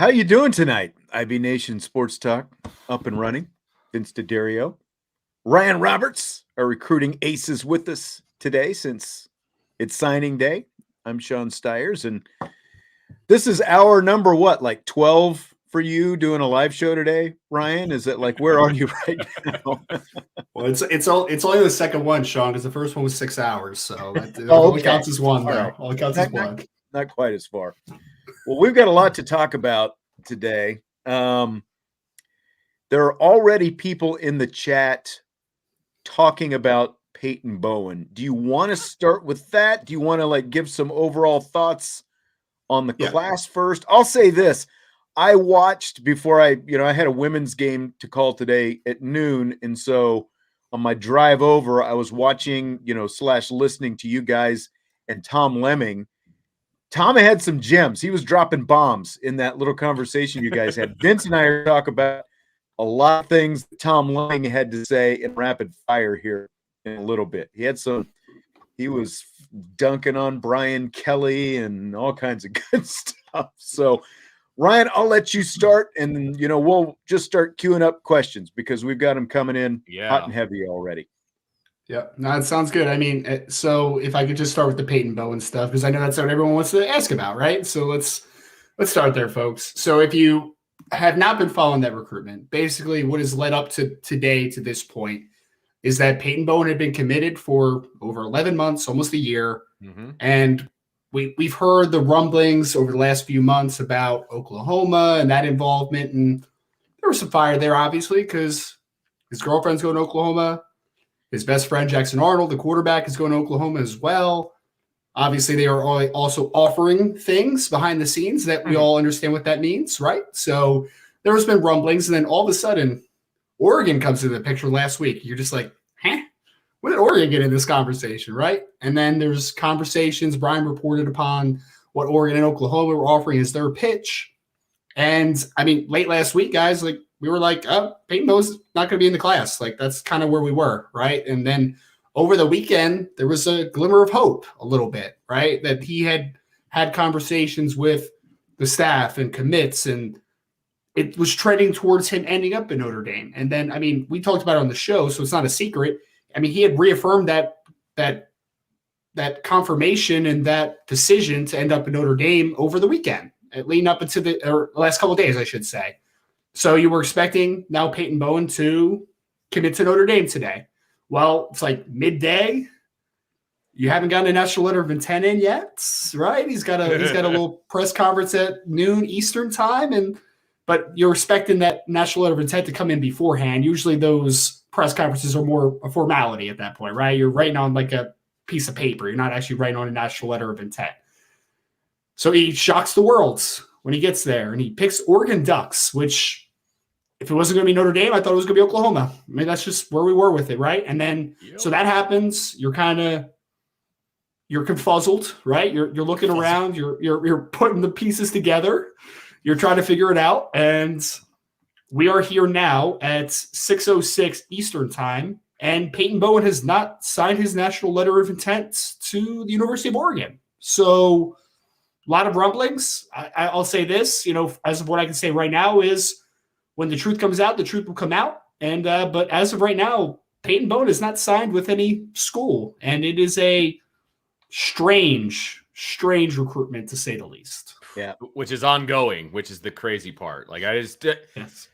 How you doing tonight? IB Nation Sports Talk up and running. Vince DeDario, Ryan Roberts, our recruiting aces with us today since it's signing day. I'm Sean Stiers, and this is our number like 12 for you doing a live show today, Ryan? Is it like where are you right now? Well, it's only the second one, Sean, because the first one was 6 hours, so it only counts as one. Though. Only counts as one. Not quite as far. Well, we've got a lot to talk about today. There are already people in the chat talking about Peyton Bowen. Do you want to start with that? Do you want to give some overall thoughts on the class first? I'll say this. I watched before I had a women's game to call today at noon. And so on my drive over, I was watching, / listening to you guys and Tom Lemming. Tom had some gems. He was dropping bombs in that little conversation you guys had. Vince and I are talking about a lot of things that Tom Lemming had to say in rapid fire here in a little bit. He was dunking on Brian Kelly and all kinds of good stuff. So, Ryan, I'll let you start, and we'll just start queuing up questions because we've got them coming in hot and heavy already. Yeah, no, it sounds good. I mean, so if I could just start with the Peyton Bowen stuff, because I know that's what everyone wants to ask about, right? So let's start there, folks. So if you have not been following that recruitment, basically what has led up to today to this point is that Peyton Bowen had been committed for over 11 months, almost a year, and we've heard the rumblings over the last few months about Oklahoma and that involvement, and there was some fire there, obviously, because his girlfriend's going to Oklahoma. His best friend, Jackson Arnold, the quarterback, is going to Oklahoma as well. Obviously, they are also offering things behind the scenes that we all understand what that means, right? So there has been rumblings, and then all of a sudden, Oregon comes into the picture last week. You're just like, when did Oregon get in this conversation, right? And then there's conversations. Brian reported upon what Oregon and Oklahoma were offering as their pitch. And, I mean, late last week, guys, we were like, oh, Peyton Bowen's not going to be in the class. That's kind of where we were, right? And then over the weekend, there was a glimmer of hope a little bit, right? That he had conversations with the staff and commits, and it was trending towards him ending up in Notre Dame. And then, I mean, we talked about it on the show, so it's not a secret. I mean, he had reaffirmed that confirmation and that decision to end up in Notre Dame over the weekend, leading up into the last couple of days, I should say. So you were expecting now Peyton Bowen to commit to Notre Dame today. Well, it's like midday. You haven't gotten a national letter of intent in yet, right? He's got a little press conference at noon Eastern time, but you're expecting that national letter of intent to come in beforehand. Usually those press conferences are more a formality at that point, right? You're writing on like a piece of paper. You're not actually writing on a national letter of intent. So he shocks the world when he gets there, and he picks Oregon Ducks, which if it wasn't going to be Notre Dame, I thought it was going to be Oklahoma. I mean, that's just where we were with it, right? And then so that happens. You're confuzzled, right? You're looking around. You're putting the pieces together. You're trying to figure it out, and we are here now at 6:06 Eastern time, and Peyton Bowen has not signed his national letter of intent to the University of Oregon. So a lot of rumblings. I'll say this, as of what I can say right now is when the truth comes out, the truth will come out. And but as of right now, Peyton Bowen is not signed with any school, and it is a strange recruitment to say the least. Yeah, which is ongoing, which is the crazy part. Like I just yes.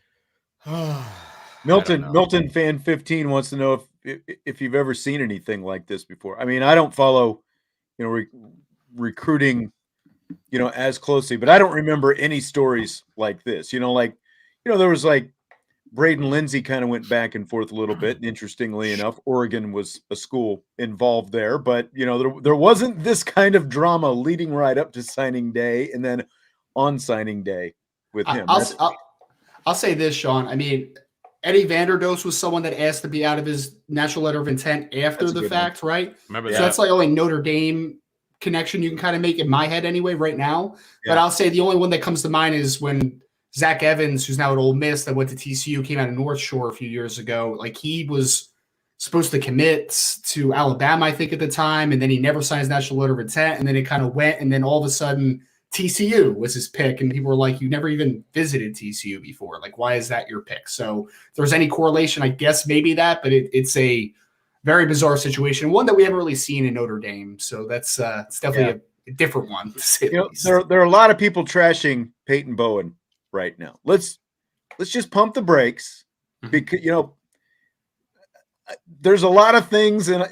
Milton fan 15 wants to know if you've ever seen anything like this before. I mean, I don't follow, recruiting, as closely, but I don't remember any stories like this. There was Braden Lindsay kind of went back and forth a little bit. And interestingly enough, Oregon was a school involved there, but there wasn't this kind of drama leading right up to signing day and then on signing day with him. I'll say this, Sean. I mean, Eddie Vanderdoes was someone that asked to be out of his national letter of intent after the fact, right? Remember so that. That's like only Notre Dame connection you can kind of make in my head anyway right now. Yeah. But I'll say the only one that comes to mind is when Zach Evans, who's now at Ole Miss, that went to TCU, came out of North Shore a few years ago. Like he was supposed to commit to Alabama, I think, at the time, and then he never signed his national letter of intent, and then it kind of went, and then all of a sudden TCU was his pick, and people were like, you never even visited TCU before. Like, why is that your pick? So if there's any correlation, I guess maybe that, but it's a very bizarre situation, one that we haven't really seen in Notre Dame. So that's it's definitely a different one, to say the least. There are a lot of people trashing Peyton Bowen right now. Let's just pump the brakes, because there's a lot of things, and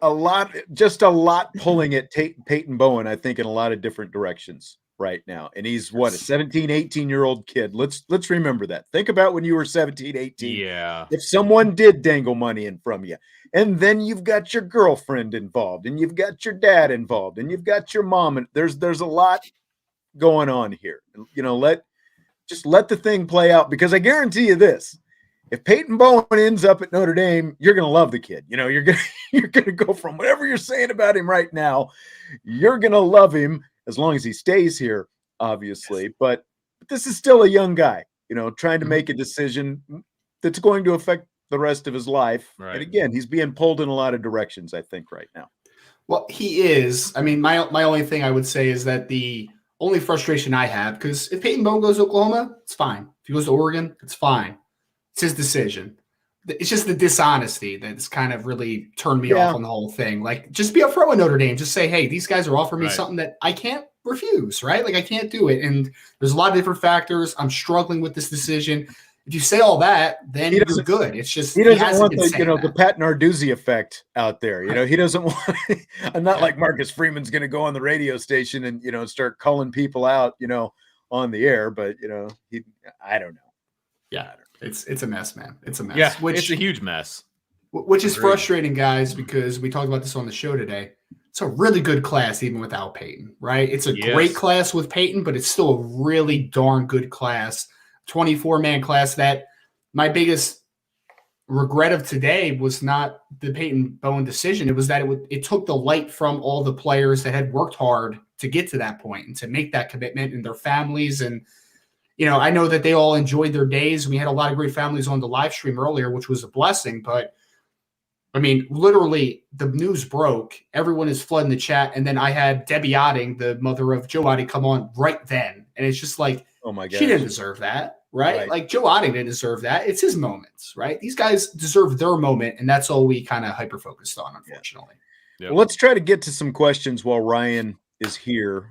a lot pulling at Peyton Bowen, I think, in a lot of different directions right now. And he's a 17, 18-year-old kid. Let's remember that. Think about when you were 17, 18. Yeah. If someone did dangle money in from you, and then you've got your girlfriend involved, and you've got your dad involved, and you've got your mom, and there's a lot going on here. Let the thing play out, because I guarantee you this: if Peyton Bowen ends up at Notre Dame, you're going to love the kid. You're going to go from whatever you're saying about him right now, you're going to love him as long as he stays here, obviously. Yes. But this is still a young guy, trying to make a decision that's going to affect the rest of his life. Right. And again, he's being pulled in a lot of directions, I think, right now. Well, he is. I mean, my only thing I would say is that the only frustration I have, because if Peyton Bowen goes to Oklahoma, it's fine. If he goes to Oregon, it's fine. It's his decision. It's just the dishonesty that's kind of really turned me off on the whole thing. Like, just be upfront with Notre Dame. Just say, hey, these guys are offering me something that I can't refuse, right? Like, I can't do it. And there's a lot of different factors. I'm struggling with this decision. If you say all that, then you're good. It's just he doesn't want the Pat Narduzzi effect out there. He doesn't want. I'm not like Marcus Freeman's going to go on the radio station and start calling people out on the air. But I don't know. Yeah, it's a mess, man. It's a mess. Yeah, it's a huge mess. Which is frustrating, guys, because we talked about this on the show today. It's a really good class even without Peyton, right? It's a great class with Peyton, but it's still a really darn good class. 24-man class. That my biggest regret of today was not the Peyton Bowen decision. It was that it took the light from all the players that had worked hard to get to that point and to make that commitment, and their families. And, I know that they all enjoyed their days. We had a lot of great families on the live stream earlier, which was a blessing. But I mean, literally the news broke. Everyone is flooding the chat. And then I had Debbie Otting, the mother of Joe Otting, come on right then. And it's just like, oh my God, she didn't deserve that, right? Like, Joe Otting didn't deserve that. It's his moments, right? These guys deserve their moment, and that's all we kind of hyper-focused on, unfortunately. Yep. Well, let's try to get to some questions while Ryan is here.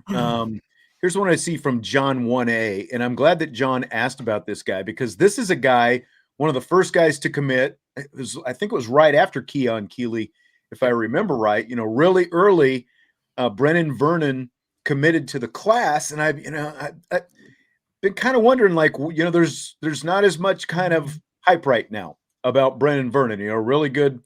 Here's one I see from John 1A, and I'm glad that John asked about this guy, because this is a guy, one of the first guys to commit. I think it was right after Keon Keeley, if I remember right. Really early, Brennan Vernon committed to the class, and I've been kind of wondering, like, there's not as much kind of hype right now about Brennan Vernon. Really good,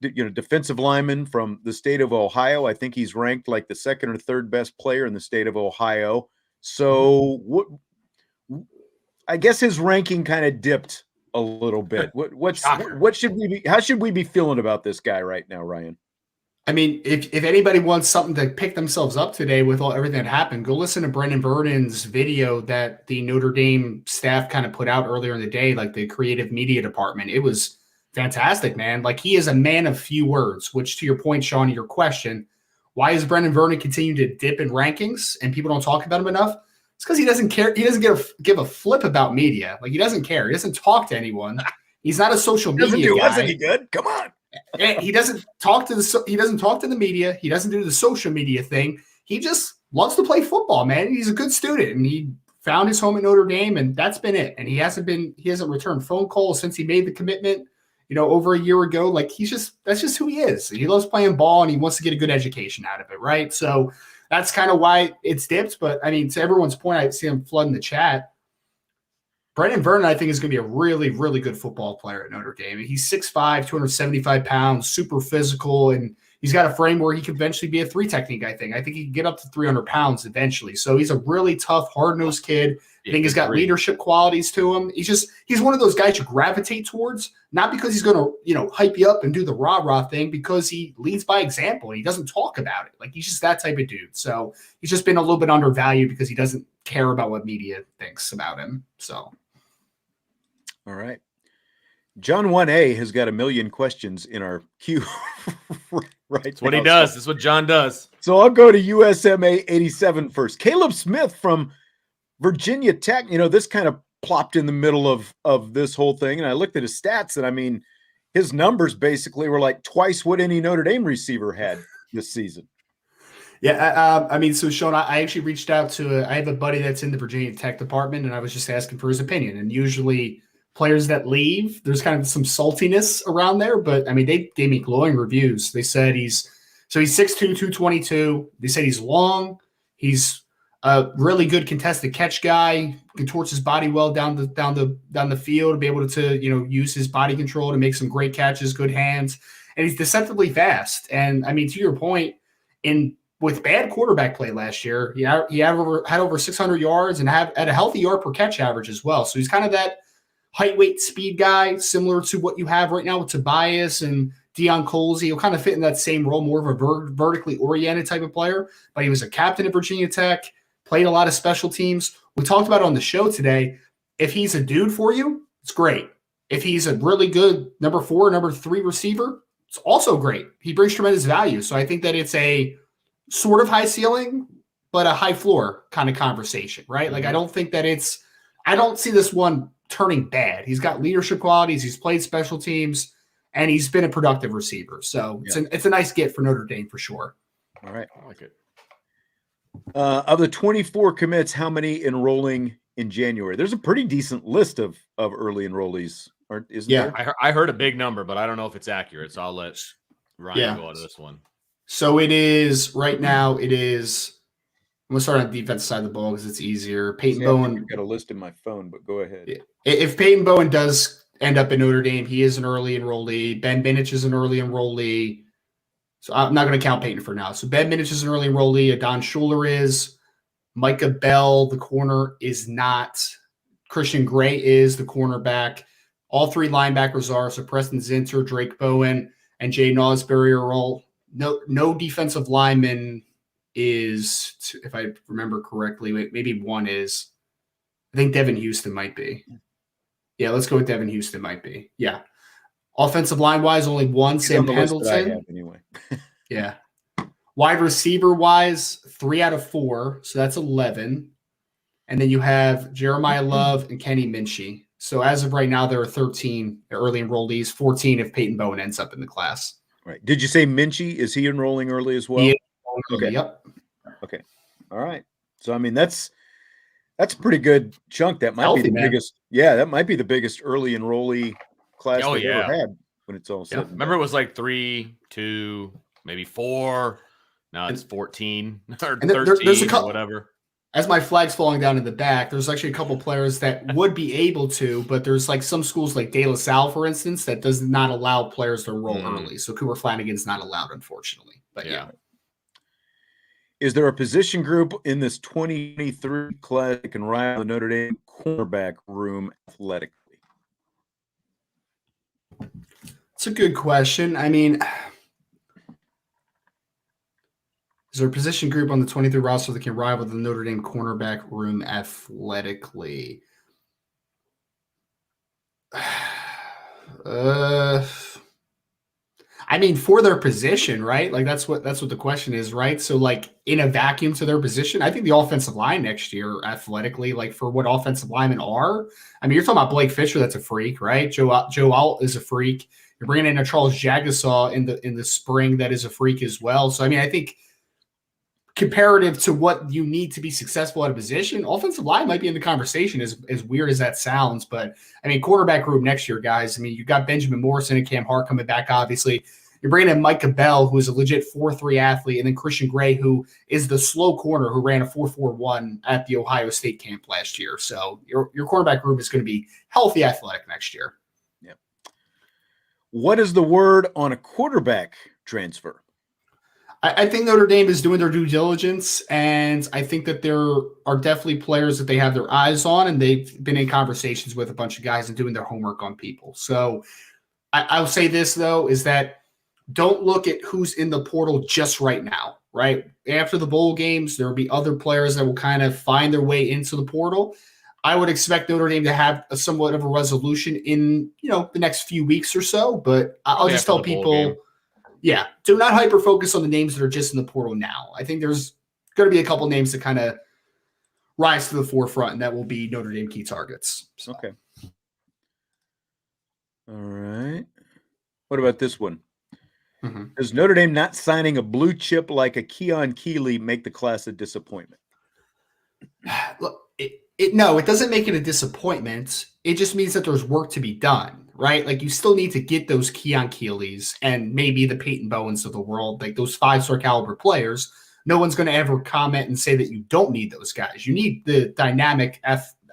defensive lineman from the state of Ohio. I think he's ranked like the second or third best player in the state of Ohio. So I guess his ranking kind of dipped a little bit. How should we be feeling about this guy right now, Ryan? I mean, if anybody wants something to pick themselves up today with everything that happened, go listen to Brennan Vernon's video that the Notre Dame staff kind of put out earlier in the day, like the creative media department. It was fantastic, man. Like, he is a man of few words, which, to your point, Sean, your question, why is Brennan Vernon continue to dip in rankings and people don't talk about him enough? It's because he doesn't care. He doesn't give a flip about media. Like, he doesn't care. He doesn't talk to anyone. He's not a social media guy. Wasn't he good? Come on. He doesn't talk to the media. He doesn't do the social media thing. He just loves to play football, man. He's a good student, and he found his home at Notre Dame, and that's been it. And he hasn't returned phone calls since he made the commitment, over a year ago. Like, that's just who he is. He loves playing ball, and he wants to get a good education out of it, right? So that's kind of why it's dipped. But I mean, to everyone's point, I see him flooding the chat. Brennan Vernon, I think, is going to be a really, really good football player at Notre Dame. He's 6'5", 275 pounds, super physical, and he's got a frame where he could eventually be a 3 technique, I think. I think he can get up to 300 pounds eventually. So he's a really tough, hard-nosed kid. I think he's got leadership qualities to him. He's one of those guys you gravitate towards, not because he's going to, hype you up and do the rah-rah thing, because he leads by example and he doesn't talk about it. Like, he's just that type of dude. So he's just been a little bit undervalued because he doesn't care about what media thinks about him. So. All right. John 1A has got a million questions in our queue right That's what he now. does. That's what John does. So I'll go to USMA 87 first. Caleb Smith from Virginia Tech. This kind of plopped in the middle of this whole thing. And I looked at his stats, and I mean, his numbers basically were like twice what any Notre Dame receiver had this season. Yeah, so Sean, I actually reached out to I have a buddy that's in the Virginia Tech department, and I was just asking for his opinion. And usually players that leave, there's kind of some saltiness around there, but I mean, they gave me glowing reviews. They said he's 6'2", 222. They said he's long. He's a really good contested catch guy, contorts his body well down the field to be able to use his body control to make some great catches, good hands, and he's deceptively fast. And I mean, to your point, with bad quarterback play last year, he had over 600 yards and had a healthy yard per catch average as well. So he's kind of that height, weight, speed guy, similar to what you have right now with Tobias and Deion Colsey. He'll kind of fit in that same role, more of a vertically oriented type of player. But he was a captain at Virginia Tech, played a lot of special teams. We talked about it on the show today. If he's a dude for you, it's great. If he's a really good number 4, number 3 receiver, it's also great. He brings tremendous value. So I think that it's a sort of high ceiling, but a high floor kind of conversation, right? Like, I don't see this one turning bad. He's got leadership qualities. He's played special teams, and he's been a productive receiver. So it's a nice get for Notre Dame for sure. All right. I like it. Of the 24 commits, how many enrolling in January? There's a pretty decent list of early enrollees, isn't there? I heard a big number, but I don't know if it's accurate, so I'll let Ryan go on this one. So it is right now. I'm gonna start on the defensive side of the ball because it's easier. Peyton Bowen. I've got a list in my phone, but go ahead. If Peyton Bowen does end up in Notre Dame, he is an early enrollee. Ben Binich is an early enrollee. So I'm not going to count Peyton for now. So Ben Binich is an early enrollee. Adon Schuler is. Micah Bell, the corner, is not. Christian Gray is the cornerback. All 3 linebackers are. So Preston Zinter, Drake Bowen, and Jay Nosbury are all. No defensive lineman is, if I remember correctly, maybe one is. I think Devin Houston might be. Yeah, let's go with Devin Houston might be. Yeah. Offensive line-wise, only one, Sam Pendleton. Anyway. Yeah. Wide receiver-wise, 3 out of 4, so that's 11. And then you have Jeremiah Love and Kenny Minchie. So as of right now, there are 13 early enrollees, 14 if Peyton Bowen ends up in the class. Right. Did you say Minchie? Is he enrolling early as well? Okay. Yep. Okay. All right. So I mean, that's a pretty good chunk. That might be the biggest. Yeah, that might be the biggest early enrollee class they've ever had when it's all said. Remember, it was like 3, 2, maybe 4. Now it's 14 or 13 or whatever. As my flag's falling down in the back, there's actually a couple players that would be able to, but there's like some schools like De La Salle, for instance, that does not allow players to enroll early. So Cooper Flanagan's not allowed, unfortunately. But yeah. Is there a position group in this 2023 class that can rival the Notre Dame cornerback room athletically? It's a good question. I mean, is there a position group on the 23 roster that can rival the Notre Dame cornerback room athletically? I mean, for their position, right? Like that's what the question is, right? So like in a vacuum to their position, I think the offensive line next year athletically, like for what offensive linemen are, I mean, you're talking about Blake Fisher, that's a freak, right? Joe Alt is a freak. You're bringing in a Charles Jagasaw in the spring, that is a freak as well. So I mean, I think comparative to what you need to be successful at a position, offensive line might be in the conversation, as weird as that sounds. But, I mean, quarterback group next year, guys. I mean, you've got Benjamin Morrison and Cam Hart coming back, obviously. You're bringing in Micah Bell, who is a legit 4.3 athlete, and then Christian Gray, who is the slow corner who ran a 4.41 at the Ohio State camp last year. So your quarterback group is going to be healthy athletic next year. Yeah. What is the word on a quarterback transfer? I think Notre Dame is doing their due diligence, and I think that there are definitely players that they have their eyes on, and they've been in conversations with a bunch of guys and doing their homework on people. So I'll say this, though, is that don't look at who's in the portal just right now, right? After the bowl games, there will be other players that will kind of find their way into the portal. I would expect Notre Dame to have a somewhat of a resolution in, the next few weeks or so. But I'll just tell people, do not hyper focus on the names that are just in the portal now. I think there's going to be a couple names that kind of rise to the forefront, and that will be Notre Dame key targets. So. Okay. All right. What about this one? Mm-hmm. Does Notre Dame not signing a blue chip like a Keon Keeley make the class a disappointment? Look, no, it doesn't make it a disappointment. It just means that there's work to be done, right? Like, you still need to get those Keon Keeleys and maybe the Peyton Bowens of the world, like those 5-star caliber players. No one's going to ever comment and say that you don't need those guys. You need the dynamic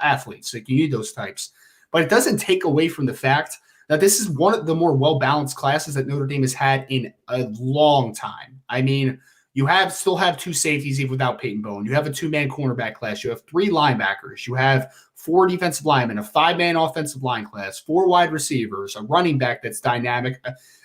athletes. Like, you need those types. But it doesn't take away from the fact that this is one of the more well-balanced classes that Notre Dame has had in a long time. I mean, you still have 2 safeties even without Peyton Bowen. You have a 2-man cornerback class. You have 3 linebackers. You have 4 defensive linemen, a 5-man offensive line class, 4 wide receivers, a running back that's dynamic,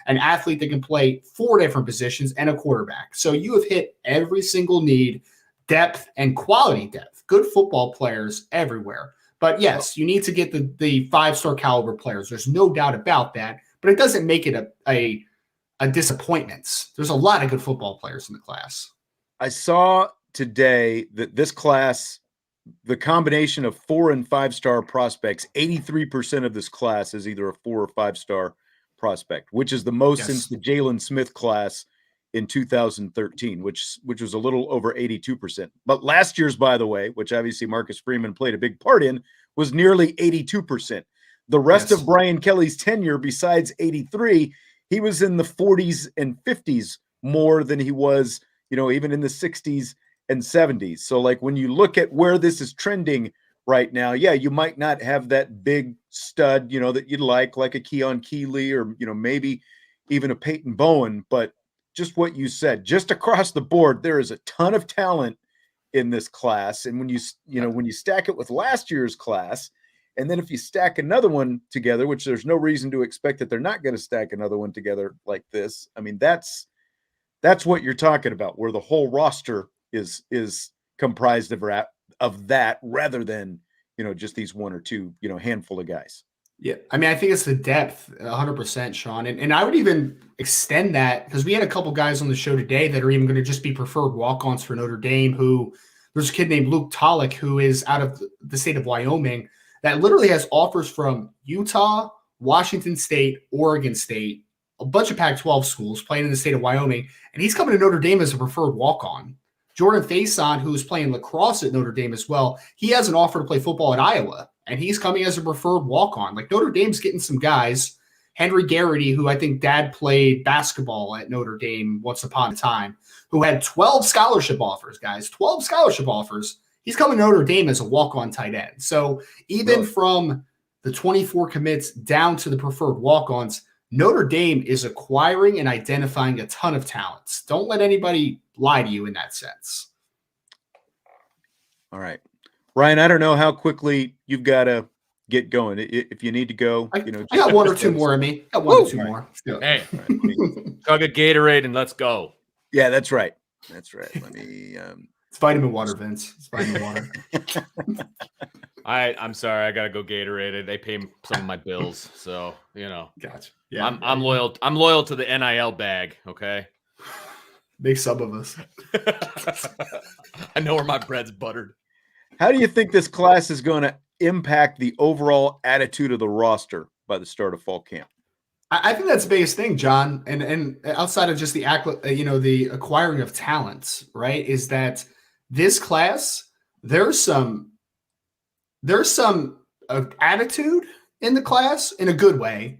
an athlete that can play 4 different positions, and a quarterback. So you have hit every single need, depth and quality depth. Good football players everywhere. But yes, you need to get the 5-star caliber players. There's no doubt about that. But it doesn't make it a disappointment. There's a lot of good football players in the class. I saw today that this class, the combination of 4- and 5-star prospects, 83% of this class is either a 4 or 5-star prospect, which is the most since the Jalen Smith class in 2013, which was a little over 82%. But last year's, by the way, which obviously Marcus Freeman played a big part in, was nearly 82%. The rest of Brian Kelly's tenure, besides 83, he was in the 40s and 50s more than he was, even in the 60s and 70s. So, like, when you look at where this is trending right now, you might not have that big stud, that you'd like a Keon Keeley or, maybe even a Peyton Bowen. But just what you said, just across the board, there is a ton of talent in this class. And when you stack it with last year's class, and then if you stack another one together, which there's no reason to expect that they're not going to stack another one together like this. I mean, that's what you're talking about, where the whole roster is comprised of that rather than, just these 1 or 2, handful of guys. Yeah. I mean, I think it's the depth 100%, Sean. And I would even extend that because we had a couple guys on the show today that are even going to just be preferred walk-ons for Notre Dame, there's a kid named Luke Tolick who is out of the state of Wyoming that literally has offers from Utah, Washington State, Oregon State, a bunch of Pac-12 schools playing in the state of Wyoming, and he's coming to Notre Dame as a preferred walk-on. Jordan Faison, who is playing lacrosse at Notre Dame as well, he has an offer to play football at Iowa, and he's coming as a preferred walk-on. Like, Notre Dame's getting some guys. Henry Garrity, who I think dad played basketball at Notre Dame once upon a time, who had 12 scholarship offers, guys, 12 scholarship offers. He's coming to Notre Dame as a walk-on tight end. So even from the 24 commits down to the preferred walk-ons, Notre Dame is acquiring and identifying a ton of talents. Don't let anybody lie to you in that sense. All right. Ryan, I don't know how quickly you've got to get going. If you need to go, I got 1 or 2 more in me. I got 1 or 2 more. Hey, chug a Gatorade and let's go. Yeah, that's right. That's right. Let me It's vitamin water, Vince. It's vitamin water. I'm sorry. I gotta go Gatorade. They pay some of my bills, so Gotcha. Yeah, I'm loyal. I'm loyal to the NIL bag. Okay. Make some of us. I know where my bread's buttered. How do you think this class is going to impact the overall attitude of the roster by the start of fall camp? I think that's the biggest thing, John, and outside of just the the acquiring of talents, right? Is that this class there's some attitude in the class in a good way,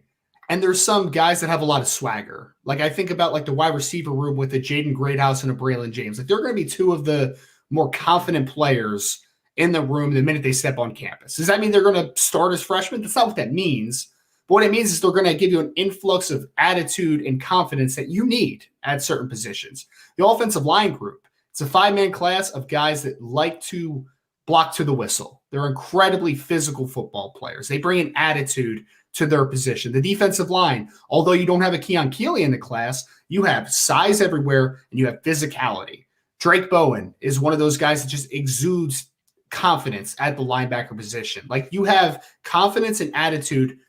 and there's some guys that have a lot of swagger. Like, I think about like the wide receiver room with a Jaden Greathouse and a Braylon James. Like, they're going to be 2 of the more confident players in the room the minute they step on campus. Does that mean they're going to start as freshmen? That's not what that means. But what it means is they're going to give you an influx of attitude and confidence that you need at certain positions. The offensive line group, it's a 5-man class of guys that like to block to the whistle. They're incredibly physical football players. They bring an attitude to their position. The defensive line, although you don't have a Keon Keeley in the class, you have size everywhere and you have physicality. Drake Bowen is one of those guys that just exudes confidence at the linebacker position. Like, you have confidence and attitude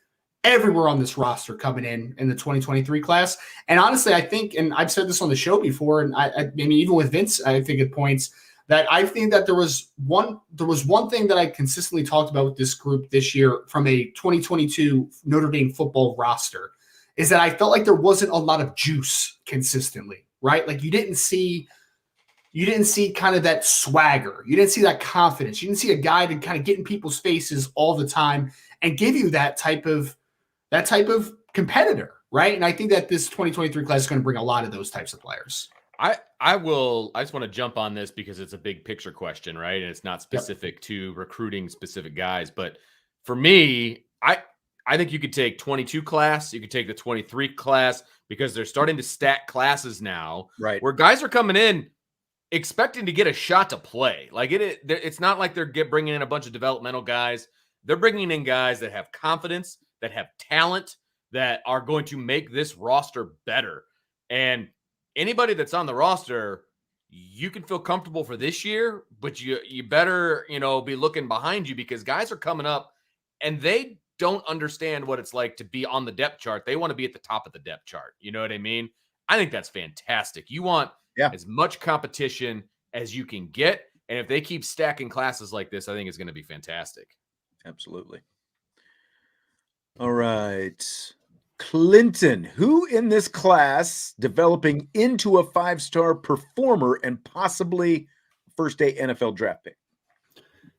everywhere on this roster coming in the 2023 class. And honestly, I think, and I've said this on the show before, and I mean, even with Vince, I think it points that I think that there was one thing that I consistently talked about with this group this year from a 2022 Notre Dame football roster is that I felt like there wasn't a lot of juice consistently, right? Like, you didn't see kind of that swagger. You didn't see that confidence. You didn't see a guy to kind of get in people's faces all the time and give you that type of competitor, right? And I think that this 2023 class is going to bring a lot of those types of players. I just want to jump on this because it's a big picture question, right? And it's not specific to recruiting specific guys. But for me, I think you could take 22 class, you could take the 23 class, because they're starting to stack classes now, right, where guys are coming in expecting to get a shot to play. Like, it's not like they're bringing in a bunch of developmental guys. They're bringing in guys that have confidence, that have talent, that are going to make this roster better. And anybody that's on the roster, you can feel comfortable for this year, but you better, be looking behind you, because guys are coming up and they don't understand what it's like to be on the depth chart. They want to be at the top of the depth chart. You know what I mean? I think that's fantastic. You want as much competition as you can get. And if they keep stacking classes like this, I think it's going to be fantastic. Absolutely. All right. Clinton, who in this class developing into a 5-star performer and possibly first-day NFL draft pick?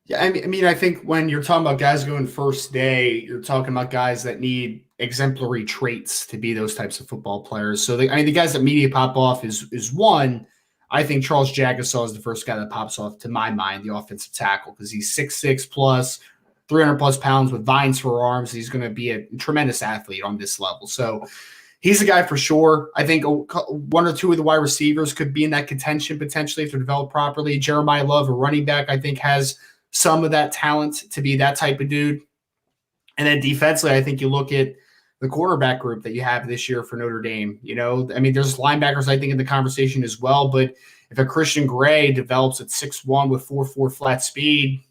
Yeah, I mean, I think when you're talking about guys going first day, you're talking about guys that need exemplary traits to be those types of football players. So, the guys that immediately pop off is one. I think Charles Jagasaw is the first guy that pops off to my mind, the offensive tackle, because he's 6'6 plus, 300 plus pounds with vines for arms. He's going to be a tremendous athlete on this level. So he's a guy for sure. I think one or two of the wide receivers could be in that contention potentially if they're developed properly. Jeremiah Love, a running back, I think has some of that talent to be that type of dude. And then defensively, I think you look at the quarterback group that you have this year for Notre Dame. There's linebackers, I think, in the conversation as well. But if a Christian Gray develops at 6'1 with 4.4 flat speed,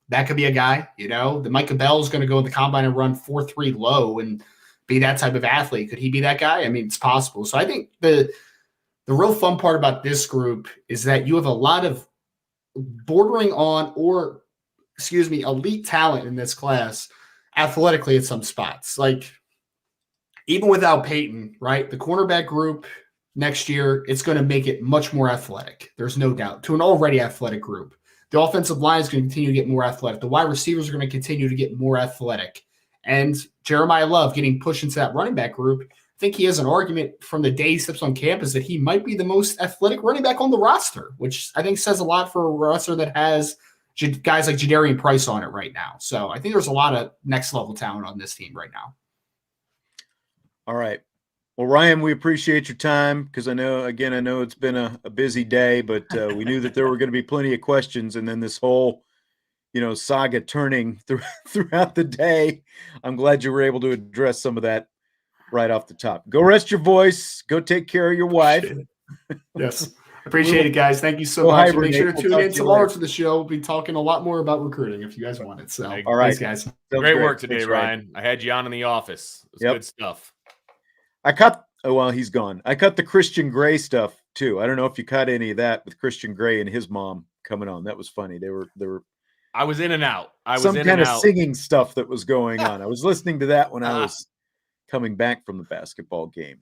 that could be a guy. The Micah Bell is going to go in the combine and run 4.3 low and be that type of athlete. Could he be that guy? I mean, it's possible. So I think the real fun part about this group is that you have a lot of bordering on elite talent in this class athletically at some spots. Like, even without Peyton, right, the cornerback group next year, it's going to make it much more athletic. There's no doubt, to an already athletic group. The offensive line is going to continue to get more athletic. The wide receivers are going to continue to get more athletic. And Jeremiah Love getting pushed into that running back group, I think he has an argument from the day he steps on campus that he might be the most athletic running back on the roster, which I think says a lot for a roster that has guys like DeDario Price on it right now. So I think there's a lot of next level talent on this team right now. All right. Well, Ryan, we appreciate your time, because I know it's been a busy day, but we knew that there were going to be plenty of questions. And then this whole, saga turning throughout the day. I'm glad you were able to address some of that right off the top. Go rest your voice. Go take care of your wife. Yes. Appreciate it, guys. Thank you so much. Make sure to tune in tomorrow to the show. We'll be talking a lot more about recruiting if you guys want it. So, all right, thanks, guys. Great work today, Ryan. I had you on in the office. It was good stuff. He's gone. I cut the Christian Gray stuff too. I don't know if you caught any of that with Christian Gray and his mom coming on. That was funny. They were. I was in and out. Some kind of singing stuff that was going on. I was listening to that when I was coming back from the basketball game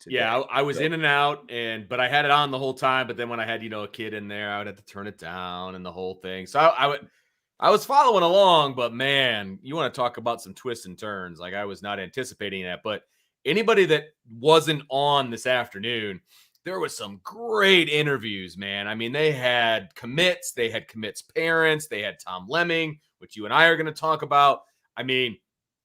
today. Yeah, I was in and out, but I had it on the whole time. But then when I had a kid in there, I would have to turn it down and the whole thing. So I was following along, but man, you want to talk about some twists and turns. Like, I was not anticipating that. But anybody that wasn't on this afternoon, there was some great interviews, man. I mean, they had commits, parents, they had Tom Lemming, which you and I are going to talk about. I mean,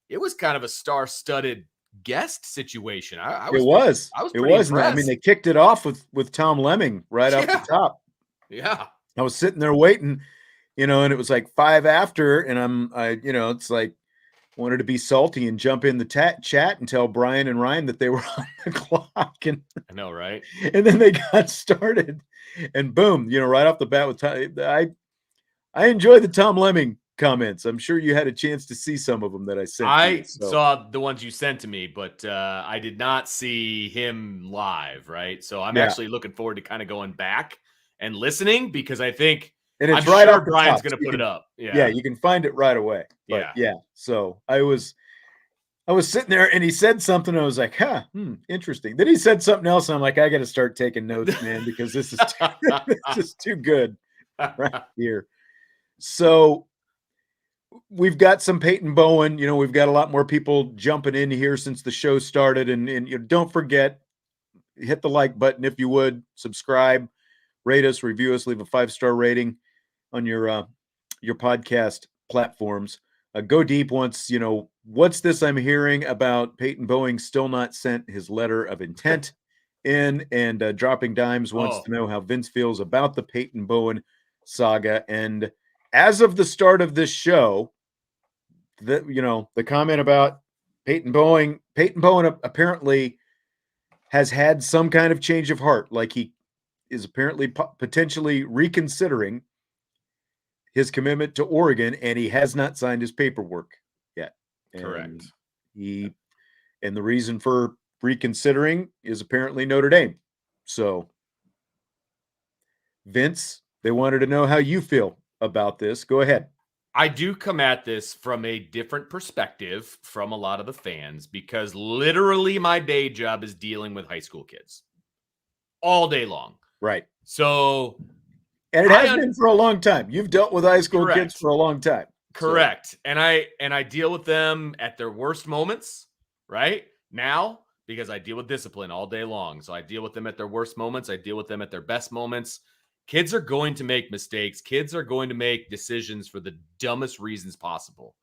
it was kind of a star-studded guest situation. It was pretty impressed. I mean, they kicked it off with Tom Lemming right off the top. Yeah. I was sitting there waiting, and it was like 5 after, and it's like, wanted to be salty and jump in the chat and tell Brian and Ryan that they were on the clock. And I know, right? And then they got started, and boom, right off the bat with time. I enjoy the Tom Lemming comments. I'm sure you had a chance to see some of them that I sent. I saw the ones you sent to me, but I did not see him live, right? So I'm actually looking forward to kind of going back and listening because I think and it's I'm right sure off the Brian's top, going to put it up. Yeah, you can find it right away. But so I was sitting there and he said something. I was like, interesting. Then he said something else. And I'm like, I got to start taking notes, man, because this is too good right here. So we've got some Peyton Bowen. We've got a lot more people jumping in here since the show started. And don't forget, hit the like button if you would, subscribe, rate us, review us, leave a 5-star rating on your podcast platforms. Go deep once, what's this I'm hearing about Peyton Bowen still not sent his letter of intent in, and Dropping Dimes wants to know how Vince feels about the Peyton Bowen saga. And as of the start of this show, the comment about Peyton Bowen apparently has had some kind of change of heart. Like he is apparently potentially reconsidering his commitment to Oregon, and he has not signed his paperwork yet. Correct. And the reason for reconsidering is apparently Notre Dame. So, Vince, they wanted to know how you feel about this. Go ahead. I do come at this from a different perspective from a lot of the fans because literally my day job is dealing with high school kids all day long. Right. So, and it has been for a long time. You've dealt with high school kids for a long time. Correct. So. And I deal with them at their worst moments right now because I deal with discipline all day long. So I deal with them at their worst moments. I deal with them at their best moments. Kids are going to make mistakes. Kids are going to make decisions for the dumbest reasons possible.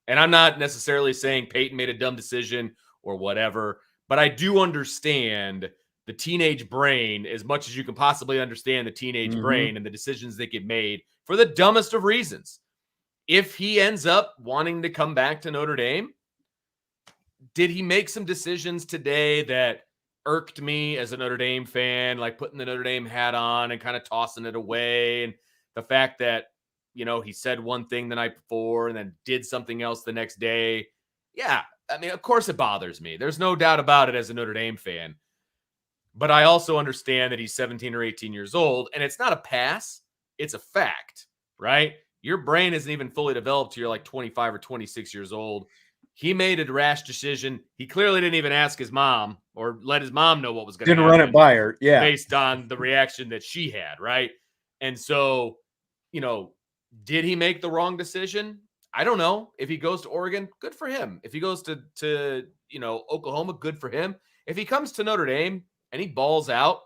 And I'm not necessarily saying Peyton made a dumb decision or whatever, but I do understand the teenage brain as much as you can possibly understand the teenage brain and the decisions that get made for the dumbest of reasons. If he ends up wanting to come back to Notre Dame, did he make some decisions today that irked me as a Notre Dame fan, like putting the Notre Dame hat on and kind of tossing it away? And the fact that, he said one thing the night before and then did something else the next day. Yeah, I mean, of course it bothers me. There's no doubt about it as a Notre Dame fan. But I also understand that he's 17 or 18 years old, and it's not a pass. It's a fact, right? Your brain isn't even fully developed till you're like 25 or 26 years old. He made a rash decision. He clearly didn't even ask his mom or let his mom know what was going to happen. Didn't run it by her, based on the reaction that she had, right? And so, did he make the wrong decision? I don't know. If he goes to Oregon, good for him. If he goes to Oklahoma, good for him. If he comes to Notre Dame and he balls out,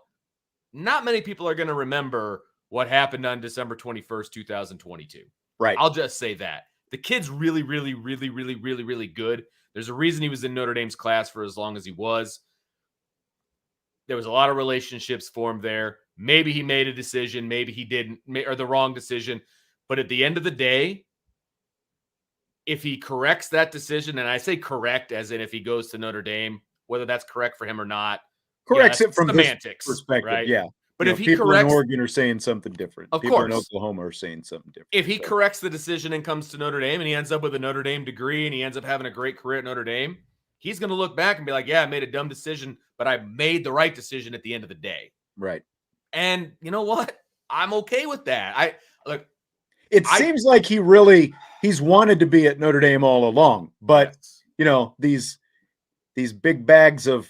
not many people are going to remember what happened on December 21st, 2022. Right. I'll just say that. The kid's really, really, really, really, really, really good. There's a reason he was in Notre Dame's class for as long as he was. There was a lot of relationships formed there. Maybe he made a decision. Maybe he didn't, or the wrong decision. But at the end of the day, if he corrects that decision, and I say correct as in if he goes to Notre Dame, whether that's correct for him or not, corrects it from semantics, this perspective, right? Yeah. But if he people corrects, in Oregon are saying something different. Of people course. in Oklahoma are saying something different. If he corrects the decision and comes to Notre Dame and he ends up with a Notre Dame degree and he ends up having a great career at Notre Dame, he's going to look back and be like, yeah, I made a dumb decision, but I made the right decision at the end of the day. Right. And you know what? I'm okay with that. It seems like he's wanted to be at Notre Dame all along, but these big bags of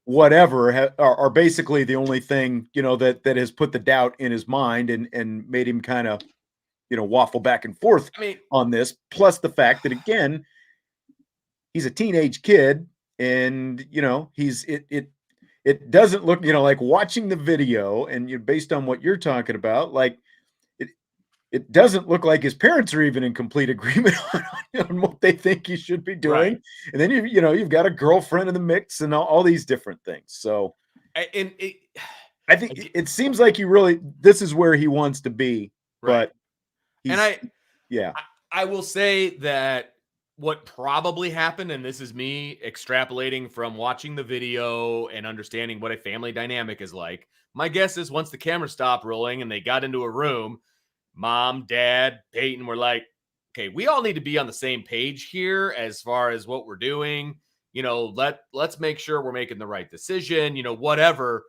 whatever are basically the only thing, that has put the doubt in his mind and made him kind of, waffle back and forth on this. Plus the fact that, again, he's a teenage kid and, it doesn't look, like watching the video and based on what you're talking about, like it doesn't look like his parents are even in complete agreement on what they think he should be doing. Right. And then you've got a girlfriend in the mix and all these different things. So I think it seems like this is where he wants to be. Right. But I will say that what probably happened, and this is me extrapolating from watching the video and understanding what a family dynamic is like. My guess is once the camera stopped rolling and they got into a room, mom, dad, Peyton were like, okay, we all need to be on the same page here as far as what we're doing. Let's make sure we're making the right decision, whatever.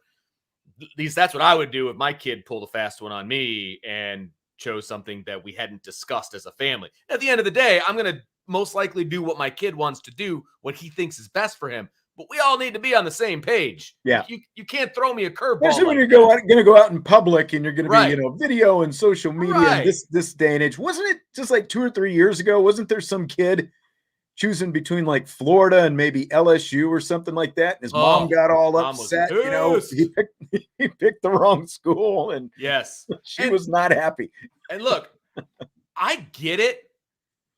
At least that's what I would do if my kid pulled a fast one on me and chose something that we hadn't discussed as a family. At the end of the day, I'm going to most likely do what my kid wants to do, what he thinks is best for him. But we all need to be on the same page. Yeah. You can't throw me a curveball. Especially when you're going to go out in public and you're going to be, video and social media and this day and age. Wasn't it just like 2 or 3 years ago? Wasn't there some kid choosing between like Florida and maybe LSU or something like that? And his mom got all upset. He picked the wrong school, and she was not happy. And look, I get it.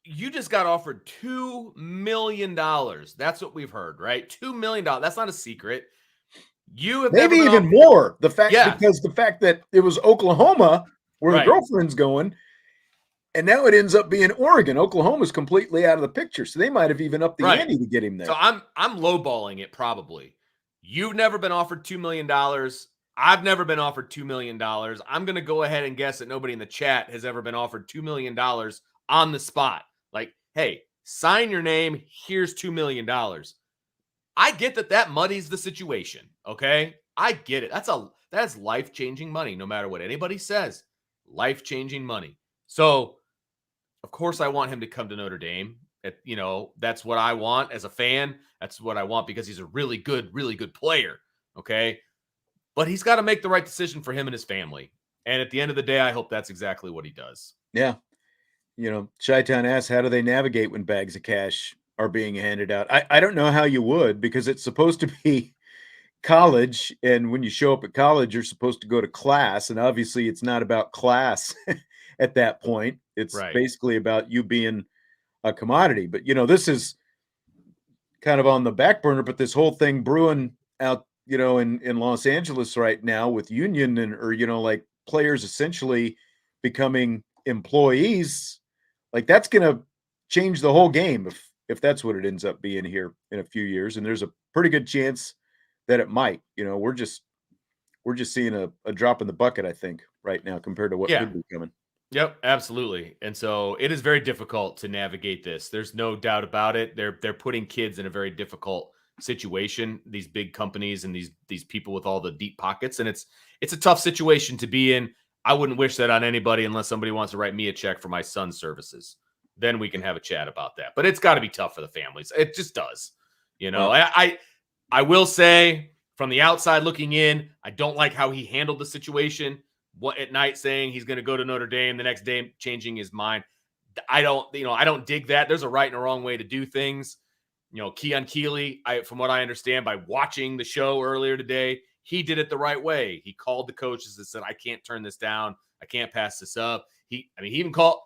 You just got offered $2 million. That's what we've heard, right? $2 million. That's not a secret. You have maybe even more. Because the fact that it was Oklahoma where the girlfriend's going, and now it ends up being Oregon. Oklahoma's completely out of the picture, so they might have even upped the ante to get him there. So I'm lowballing it probably. You've never been offered $2 million. I've never been offered $2 million. I'm going to go ahead and guess that nobody in the chat has ever been offered $2 million on the spot. Like, hey, sign your name. Here's $2 million. I get that muddies the situation. Okay. I get it. That's life-changing money. No matter what anybody says, life-changing money. So of course I want him to come to Notre Dame. That's what I want as a fan. That's what I want because he's a really good player. Okay. But he's got to make the right decision for him and his family. And at the end of the day, I hope that's exactly what he does. Yeah. Chi-Town asks, how do they navigate when bags of cash are being handed out? I don't know how you would, because it's supposed to be college. And when you show up at college, you're supposed to go to class. And obviously it's not about class at that point. It's basically about you being a commodity. But, this is kind of on the back burner, but this whole thing brewing out, in Los Angeles right now with union or players essentially becoming employees, like that's going to change the whole game if that's what it ends up being here in a few years. And there's a pretty good chance that it might. We're just seeing a drop in the bucket, I think, right now compared to what could be coming. Yep, absolutely. And so it is very difficult to navigate this. There's no doubt about it. They're putting kids in a very difficult situation, these big companies and these people with all the deep pockets. And it's a tough situation to be in. I wouldn't wish that on anybody unless somebody wants to write me a check for my son's services. Then we can have a chat about that. But it's got to be tough for the families. It just does. I will say from the outside looking in, I don't like how he handled the situation. What at night saying he's going to go to Notre Dame, the next day changing his mind. I don't dig that. There's a right and a wrong way to do things. Keon Keeley, from what I understand by watching the show earlier today, he did it the right way. He called the coaches and said, I can't turn this down. I can't pass this up. He even called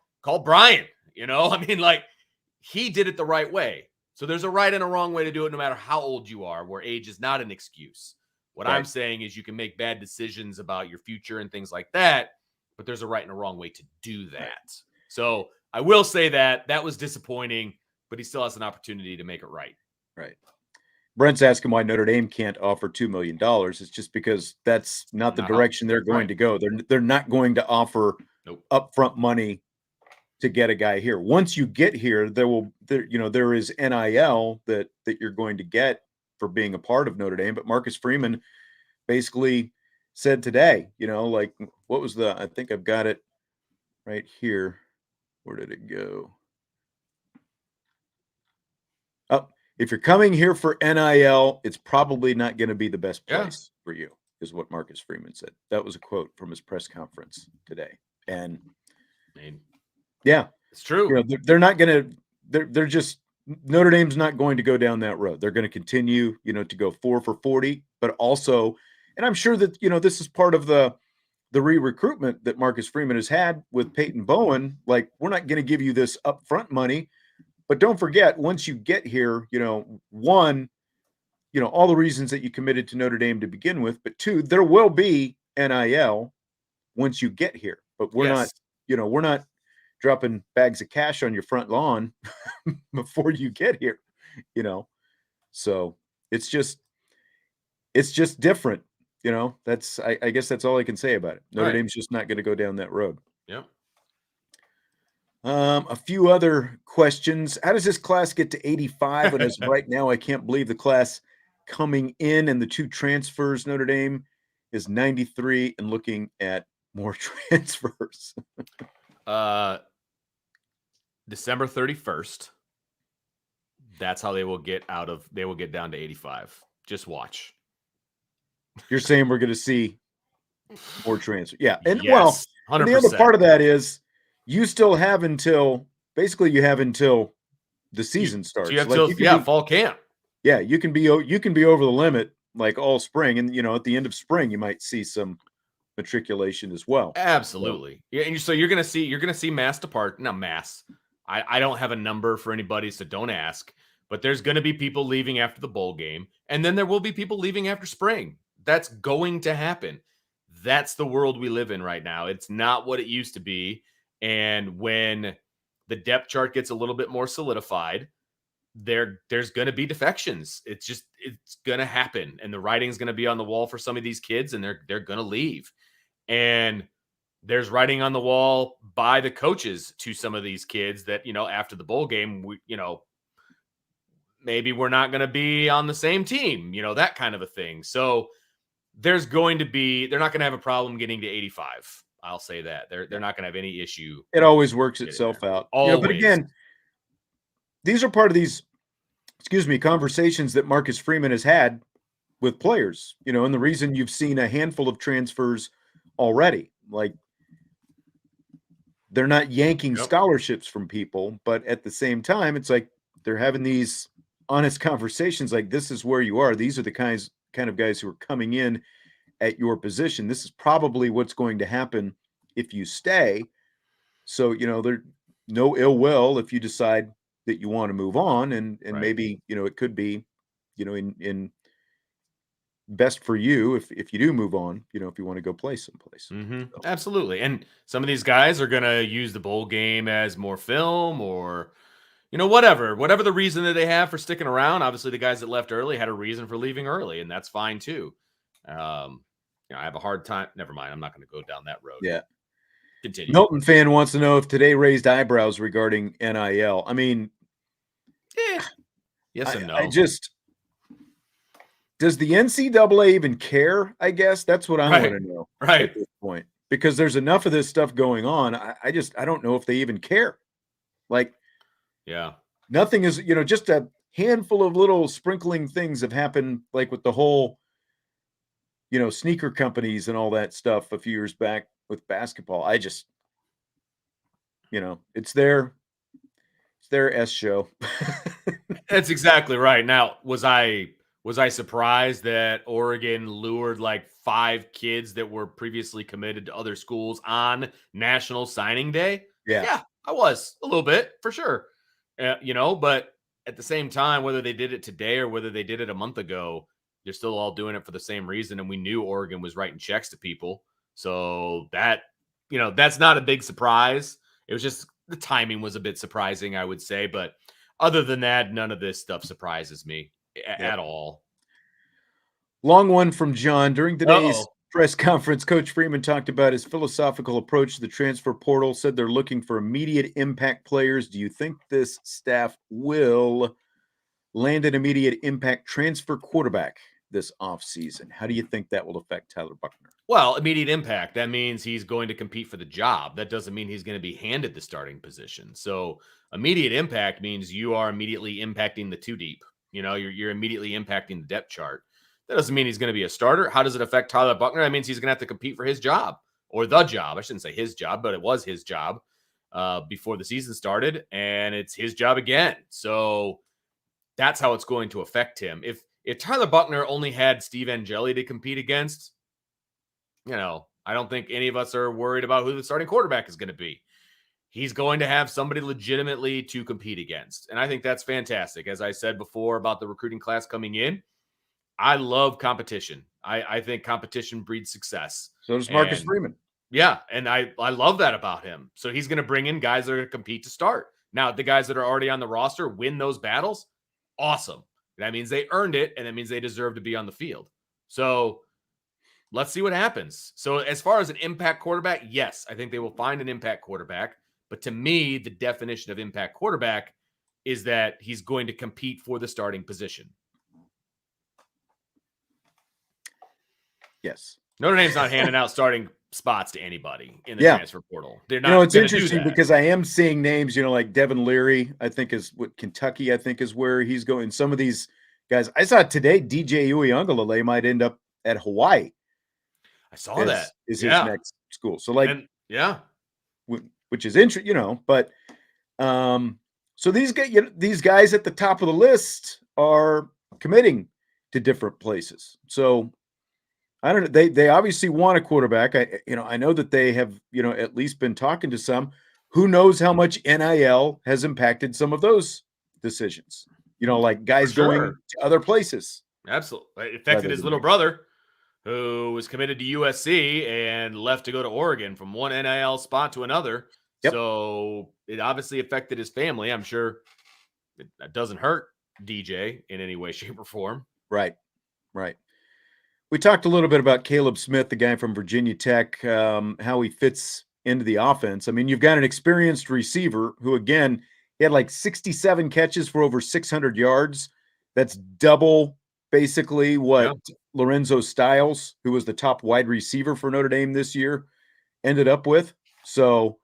Brian, he did it the right way. So there's a right and a wrong way to do it, no matter how old you are, where age is not an excuse. What I'm saying is you can make bad decisions about your future and things like that, but there's a right and a wrong way to do that. Right. So I will say that was disappointing, but he still has an opportunity to make it right. Right. Brent's asking why Notre Dame can't offer $2 million. It's just because that's not the direction they're going to go. They're not going to offer upfront money to get a guy here. Once you get here, there is NIL that you're going to get for being a part of Notre Dame. But Marcus Freeman basically said today, what was I think I've got it right here. Where did it go? Oh, if you're coming here for NIL, it's probably not going to be the best place for you, is what Marcus Freeman said. That was a quote from his press conference today. And it's true. They're not going to, they're just, Notre Dame's not going to go down that road. They're going to continue, to go 4 for 40, but also, and I'm sure that, this is part of the re-recruitment that Marcus Freeman has had with Peyton Bowen. Like, we're not going to give you this upfront money, but don't forget, once you get here, one, all the reasons that you committed to Notre Dame to begin with, but two, there will be NIL once you get here, but we're not dropping bags of cash on your front lawn before you get here, so it's just different. That's, I guess that's all I can say about it. Notre Dame's just not going to go down that road. Yeah. A few other questions. How does this class get to 85? And as of right now, I can't believe the class coming in and the 2 transfers. Notre Dame is 93 and looking at more transfers. December 31st. That's how they will get down to 85. Just watch. You're saying we're going to see more transfers. Yeah. And yes, and the other part of that is you still have until the season starts. So you have till fall camp. Yeah, you can be over the limit like all spring, and at the end of spring you might see some matriculation as well. Absolutely. So, yeah, and so you're gonna see mass depart. Not mass. I don't have a number for anybody, so don't ask. But there's going to be people leaving after the bowl game, and then there will be people leaving after spring. That's going to happen. That's the world we live in right now. It's not what it used to be. And when the depth chart gets a little bit more solidified, there's going to be defections. It's going to happen. And the writing's going to be on the wall for some of these kids, and they're going to leave. And there's writing on the wall by the coaches to some of these kids that, after the bowl game, maybe we're not going to be on the same team, that kind of a thing. So they're not going to have a problem getting to 85. I'll say that. They're not going to have any issue. It always works itself out. But again, these are part of these, conversations that Marcus Freeman has had with players, and the reason you've seen a handful of transfers already, like they're not yanking scholarships from people, but at the same time, it's like they're having these honest conversations like, this is where you are. These are the kind of guys who are coming in at your position. This is probably what's going to happen if you stay. So, there's no ill will if you decide that you want to move on, and right. Maybe, it could be, in best for you if you do move on, if you want to go play someplace. Mm-hmm. So. Absolutely. And some of these guys are going to use the bowl game as more film or, whatever the reason that they have for sticking around. Obviously the guys that left early had a reason for leaving early, and that's fine too. I have a hard time. Never mind. I'm not going to go down that road. Yeah. Continue. Milton fan wants to know if today raised eyebrows regarding NIL. I mean, yes and no. Does the NCAA even care? I guess that's what I want to know at this point, because there's enough of this stuff going on. I don't know if they even care. Like, yeah, nothing is, just a handful of little sprinkling things have happened, like with the whole, sneaker companies and all that stuff a few years back with basketball. I just, it's their S show. That's exactly right. Now, was I surprised that Oregon lured like 5 kids that were previously committed to other schools on National Signing Day? Yeah, I was a little bit, for sure. But at the same time, whether they did it today or whether they did it a month ago, they're still all doing it for the same reason. And we knew Oregon was writing checks to people. So that, that's not a big surprise. It was just the timing was a bit surprising, I would say. But other than that, none of this stuff surprises me at all. Long one from John. During today's press conference, Coach Freeman talked about his philosophical approach to the transfer portal, said they're looking for immediate impact players. Do you think this staff will land an immediate impact transfer quarterback this offseason? How do you think that will affect Tyler Buchner? Well, immediate impact, that means he's going to compete for the job. That doesn't mean he's going to be handed the starting position. So immediate impact means you are immediately impacting the 2 deep. You're immediately impacting the depth chart. That doesn't mean he's going to be a starter. How does it affect Tyler Buchner? That means he's going to have to compete for his job, or the job. I shouldn't say his job, but it was his job before the season started, and it's his job again. So that's how it's going to affect him. If Tyler Buchner only had Steve Angeli to compete against, I don't think any of us are worried about who the starting quarterback is going to be. He's going to have somebody legitimately to compete against. And I think that's fantastic. As I said before about the recruiting class coming in, I love competition. I think competition breeds success. So does Marcus Freeman. Yeah, and I love that about him. So he's going to bring in guys that are going to compete to start. Now, the guys that are already on the roster win those battles. Awesome. That means they earned it, and that means they deserve to be on the field. So let's see what happens. So as far as an impact quarterback, yes, I think they will find an impact quarterback. But to me, the definition of impact quarterback is that he's going to compete for the starting position. Yes. Notre Dame's not handing out starting spots to anybody in the transfer portal. They're not. It's interesting because I am seeing names, like Devin Leary, I think is what Kentucky, I think is where he's going. Some of these guys, I saw today, DJ Uiagalelei might end up at Hawaii. I saw that. Is his next school. So which is interesting, but so these guys at the top of the list are committing to different places. So I don't know. They obviously want a quarterback. I know that they have, at least been talking to some. Who knows how much NIL has impacted some of those decisions? Like guys going to other places. Absolutely. It affected his little brother, who was committed to USC and left to go to Oregon from one NIL spot to another. Yep. So it obviously affected his family. I'm sure that doesn't hurt DJ in any way, shape, or form. Right. We talked a little bit about Caleb Smith, the guy from Virginia Tech, how he fits into the offense. I mean, you've got an experienced receiver who, again, he had like 67 catches for over 600 yards. That's double basically what Lorenzo Styles, who was the top wide receiver for Notre Dame this year, ended up with. So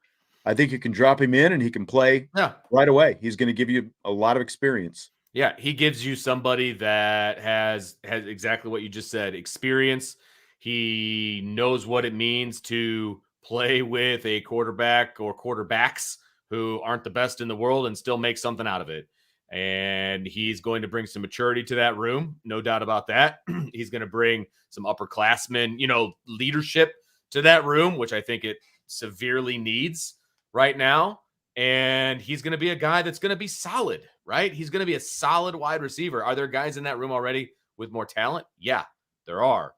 I think you can drop him in and he can play right away. He's going to give you a lot of experience. Yeah, he gives you somebody that has exactly what you just said, experience. He knows what it means to play with a quarterback or quarterbacks who aren't the best in the world and still make something out of it. And he's going to bring some maturity to that room, no doubt about that. He's going to bring some upperclassmen, leadership to that room, which I think it severely needs right now. And he's going to be a guy that's going to be solid, right? He's going to be a solid wide receiver. Are there guys in that room already with more talent? Yeah, there are.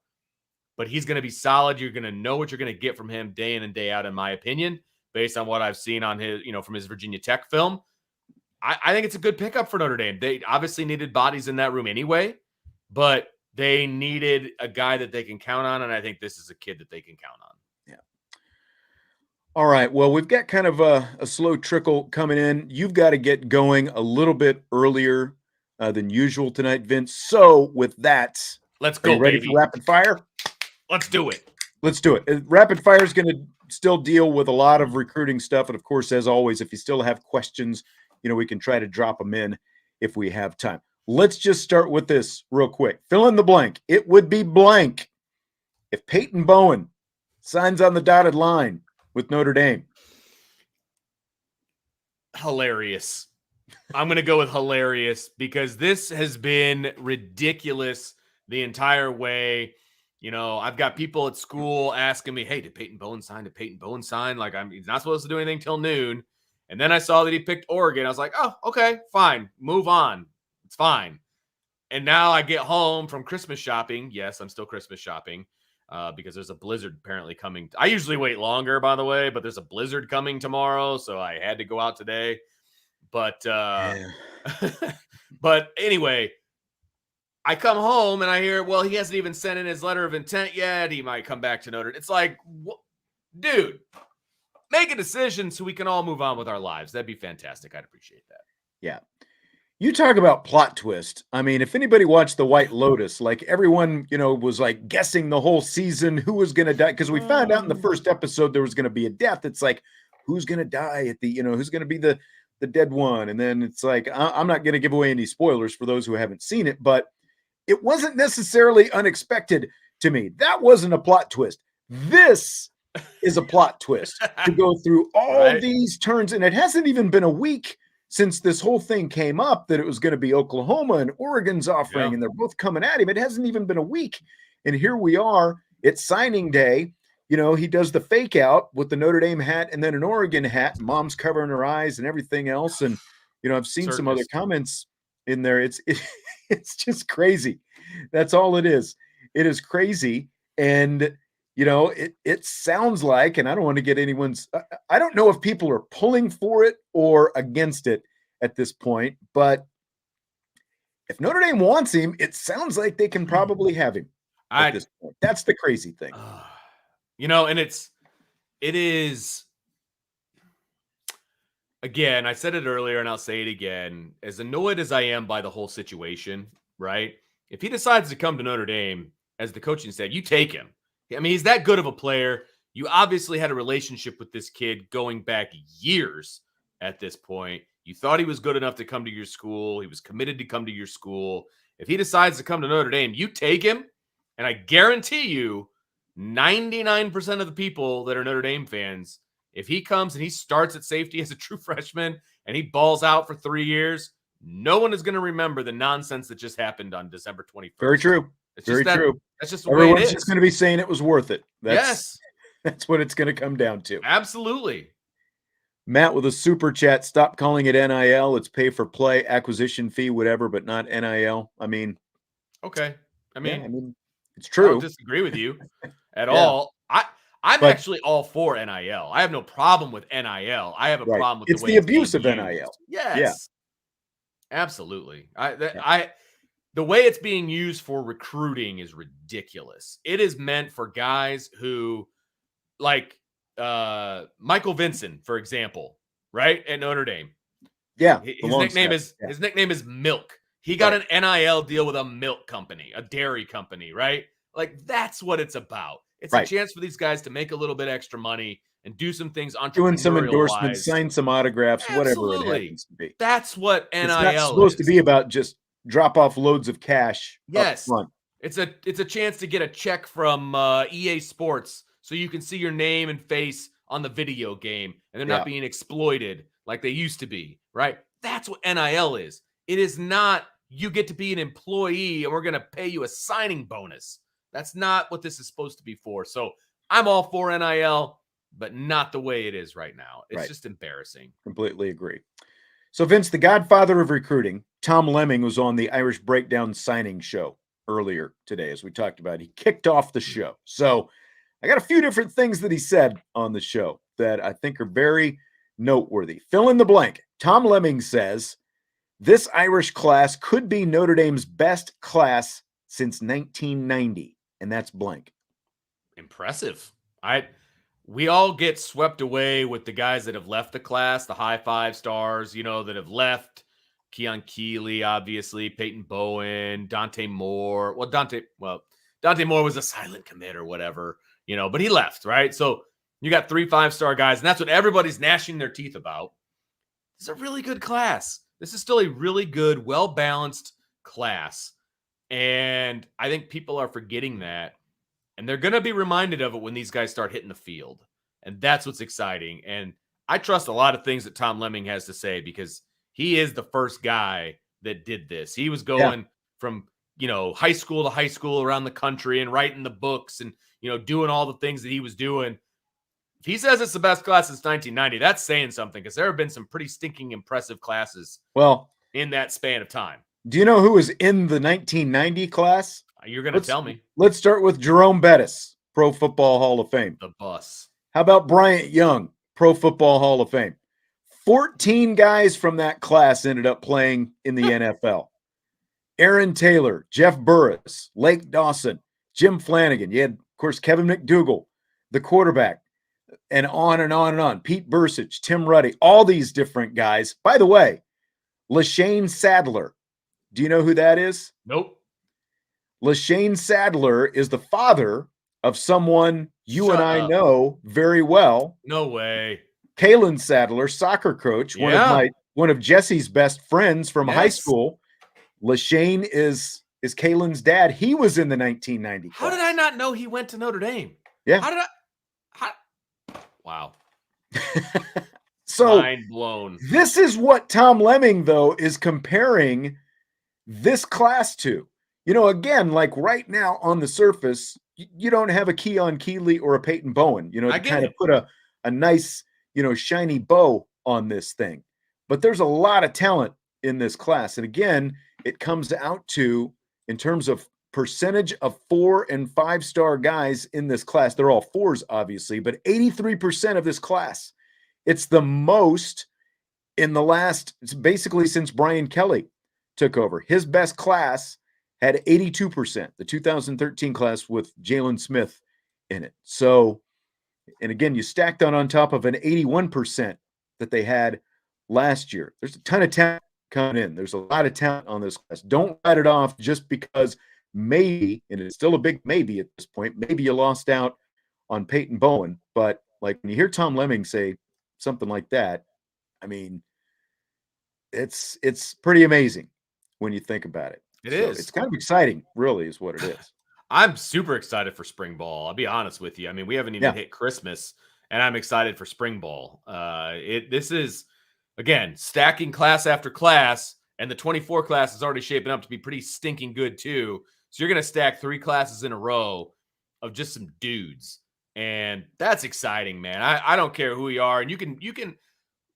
But he's going to be solid. You're going to know what you're going to get from him day in and day out, in my opinion, based on what I've seen on his, from his Virginia Tech film. I think it's a good pickup for Notre Dame. They obviously needed bodies in that room anyway, but they needed a guy that they can count on, and I think this is a kid that they can count on. All right. Well, we've got kind of a slow trickle coming in. You've got to get going a little bit earlier than usual tonight, Vince. So with that, let's go. Ready for rapid fire? Let's do it. Let's do it. Rapid fire is going to still deal with a lot of recruiting stuff. And of course, as always, if you still have questions, we can try to drop them in if we have time. Let's just start with this real quick. Fill in the blank. It would be blank if Peyton Bowen signs on the dotted line with Notre Dame. Hilarious. I'm going to go with hilarious because this has been ridiculous the entire way. I've got people at school asking me, hey, did Peyton Bowen sign? Like, he's not supposed to do anything till noon. And then I saw that he picked Oregon. I was like, oh, okay, fine. Move on. It's fine. And now I get home from Christmas shopping. Yes, I'm still Christmas shopping. Because there's a blizzard apparently coming. I usually wait longer, by the way, but there's a blizzard coming tomorrow, so I had to go out today. But but anyway, I come home and I hear, well, he hasn't even sent in his letter of intent yet. He might come back to Notre Dame. It's like, dude, make a decision so we can all move on with our lives. That'd be fantastic. I'd appreciate that. Yeah. You talk about plot twist. I mean, if anybody watched The White Lotus, like everyone, was like guessing the whole season who was going to die. Because we found out in the first episode there was going to be a death. It's like, who's going to die at the, who's going to be the dead one? And then it's like, I'm not going to give away any spoilers for those who haven't seen it, but it wasn't necessarily unexpected to me. That wasn't a plot twist. This is a plot twist to go through all these turns. And it hasn't even been a week since this whole thing came up that it was going to be Oklahoma and Oregon's offering, and they're both coming at him. It hasn't even been a week. And here we are. It's signing day. He does the fake out with the Notre Dame hat and then an Oregon hat. Mom's covering her eyes and everything else. And, I've seen some other comments in there. It's just crazy. That's all it is. It is crazy. And, it sounds like, and I don't want to get I don't know if people are pulling for it or against it at this point, but if Notre Dame wants him, it sounds like they can probably have him at this point. That's the crazy thing. And it is, again, I said it earlier and I'll say it again. As annoyed as I am by the whole situation, right? If he decides to come to Notre Dame, as the coaching said, you take him. I mean, he's that good of a player. You obviously had a relationship with this kid going back years at this point. You thought he was good enough to come to your school. He was committed to come to your school. If he decides to come to Notre Dame, you take him. And I guarantee you, 99% of the people that are Notre Dame fans, if he comes and he starts at safety as a true freshman and he balls out for 3 years, no one is going to remember the nonsense that just happened on December 21st. Very true. It's Very just true. That's just the way it Everyone's is. just going to be saying it was worth it. Yes. That's what it's going to come down to. Absolutely. Matt with a super chat. Stop calling it NIL. It's pay for play, acquisition fee, whatever, but not NIL. I mean, okay. I mean, it's I true. don't disagree with you at all. I'm actually all for NIL. I have no problem with NIL. I have a problem with it's the way the abuse of being NIL. used. Yes. Absolutely. The way it's being used for recruiting is ridiculous. It is meant for guys who, like Michael Vincent, for example, right, at Notre Dame. Yeah, his nickname is Milk. He got an NIL deal with a milk company, a dairy company, right? Like, that's what it's about. It's a chance for these guys to make a little bit extra money and do some things entrepreneurial-wise. Doing some endorsements, sign some autographs, whatever it happens to be. That's what NIL is. It's not supposed to be about just drop off loads of cash. Yes. Up front. It's a chance to get a check from EA Sports so you can see your name and face on the video game and they're not being exploited like they used to be, right? That's what NIL is. It is not you get to be an employee and we're going to pay you a signing bonus. That's not what this is supposed to be for. So I'm all for NIL, but not the way it is right now. It's just embarrassing. Completely agree. So Vince, the godfather of recruiting, Tom Lemming, was on the Irish Breakdown signing show earlier today, as we talked about. He kicked off the show. So I got a few different things that he said on the show that I think are very noteworthy. Fill in the blank. Tom Lemming says, this Irish class could be Notre Dame's best class since 1990, and that's blank. Impressive. We all get swept away with the guys that have left the class, the high 5 stars, that have left. Keon Keeley, obviously, Peyton Bowen, Dante Moore. Well, Dante Moore was a silent commit or whatever, but he left, right? So you got 3 5-star guys, and that's what everybody's gnashing their teeth about. It's a really good class. This is still a really good, well-balanced class. And I think people are forgetting that. And they're going to be reminded of it when these guys start hitting the field. And that's what's exciting. And I trust a lot of things that Tom Lemming has to say because he is the first guy that did this. He was going from, high school to high school around the country and writing the books and, doing all the things that he was doing. If he says it's the best class since 1990, that's saying something because there have been some pretty stinking impressive classes in that span of time. Do you know who was in the 1990 class? You're going to tell me. Let's start with Jerome Bettis, Pro Football Hall of Fame. The bus. How about Bryant Young, Pro Football Hall of Fame? 14 guys from that class ended up playing in the NFL. Aaron Taylor, Jeff Burris, Lake Dawson, Jim Flanagan. You had, of course, Kevin McDougal, the quarterback, and on and on and on. Pete Bursich, Tim Ruddy, all these different guys. By the way, LaShane Sadler. Do you know who that is? Nope. LaShane Sadler is the father of someone you and I know very well. No way. Kalen Sadler, soccer coach, one of Jesse's best friends from high school. LaShane is Kalen's dad. He was in the 1990 class. How did I not know he went to Notre Dame? Yeah. Wow. So mind blown. This is what Tom Lemming, though, is comparing this class to. Again, like right now on the surface, you don't have a Keon Keeley or a Peyton Bowen, to kind of put a nice, shiny bow on this thing. But there's a lot of talent in this class. And again, it comes out to, in terms of percentage of 4 and 5-star guys in this class, they're all 4s, obviously, but 83% of this class. It's the most in the last, it's basically since Brian Kelly took over. His best class had 82%, the 2013 class with Jalen Smith in it. So, and again, you stacked on top of an 81% that they had last year. There's a ton of talent coming in. There's a lot of talent on this class. Don't write it off just because maybe, and it's still a big maybe at this point, maybe you lost out on Peyton Bowen. But like when you hear Tom Lemming say something like that, I mean, it's pretty amazing when you think about it. It is. It's kind of exciting, really, is what it is. I'm super excited for spring ball. I'll be honest with you. I mean, we haven't even hit Christmas, and I'm excited for spring ball. This is, again, stacking class after class, and the 24 class is already shaping up to be pretty stinking good too. So you're going to stack 3 classes in a row of just some dudes, and that's exciting, man. I don't care who you are, and you can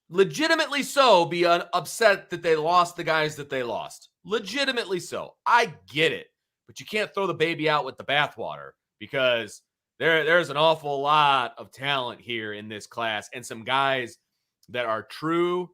legitimately so be upset that they lost the guys that they lost. Legitimately so. I get it. But you can't throw the baby out with the bathwater, because there's an awful lot of talent here in this class, and some guys that are true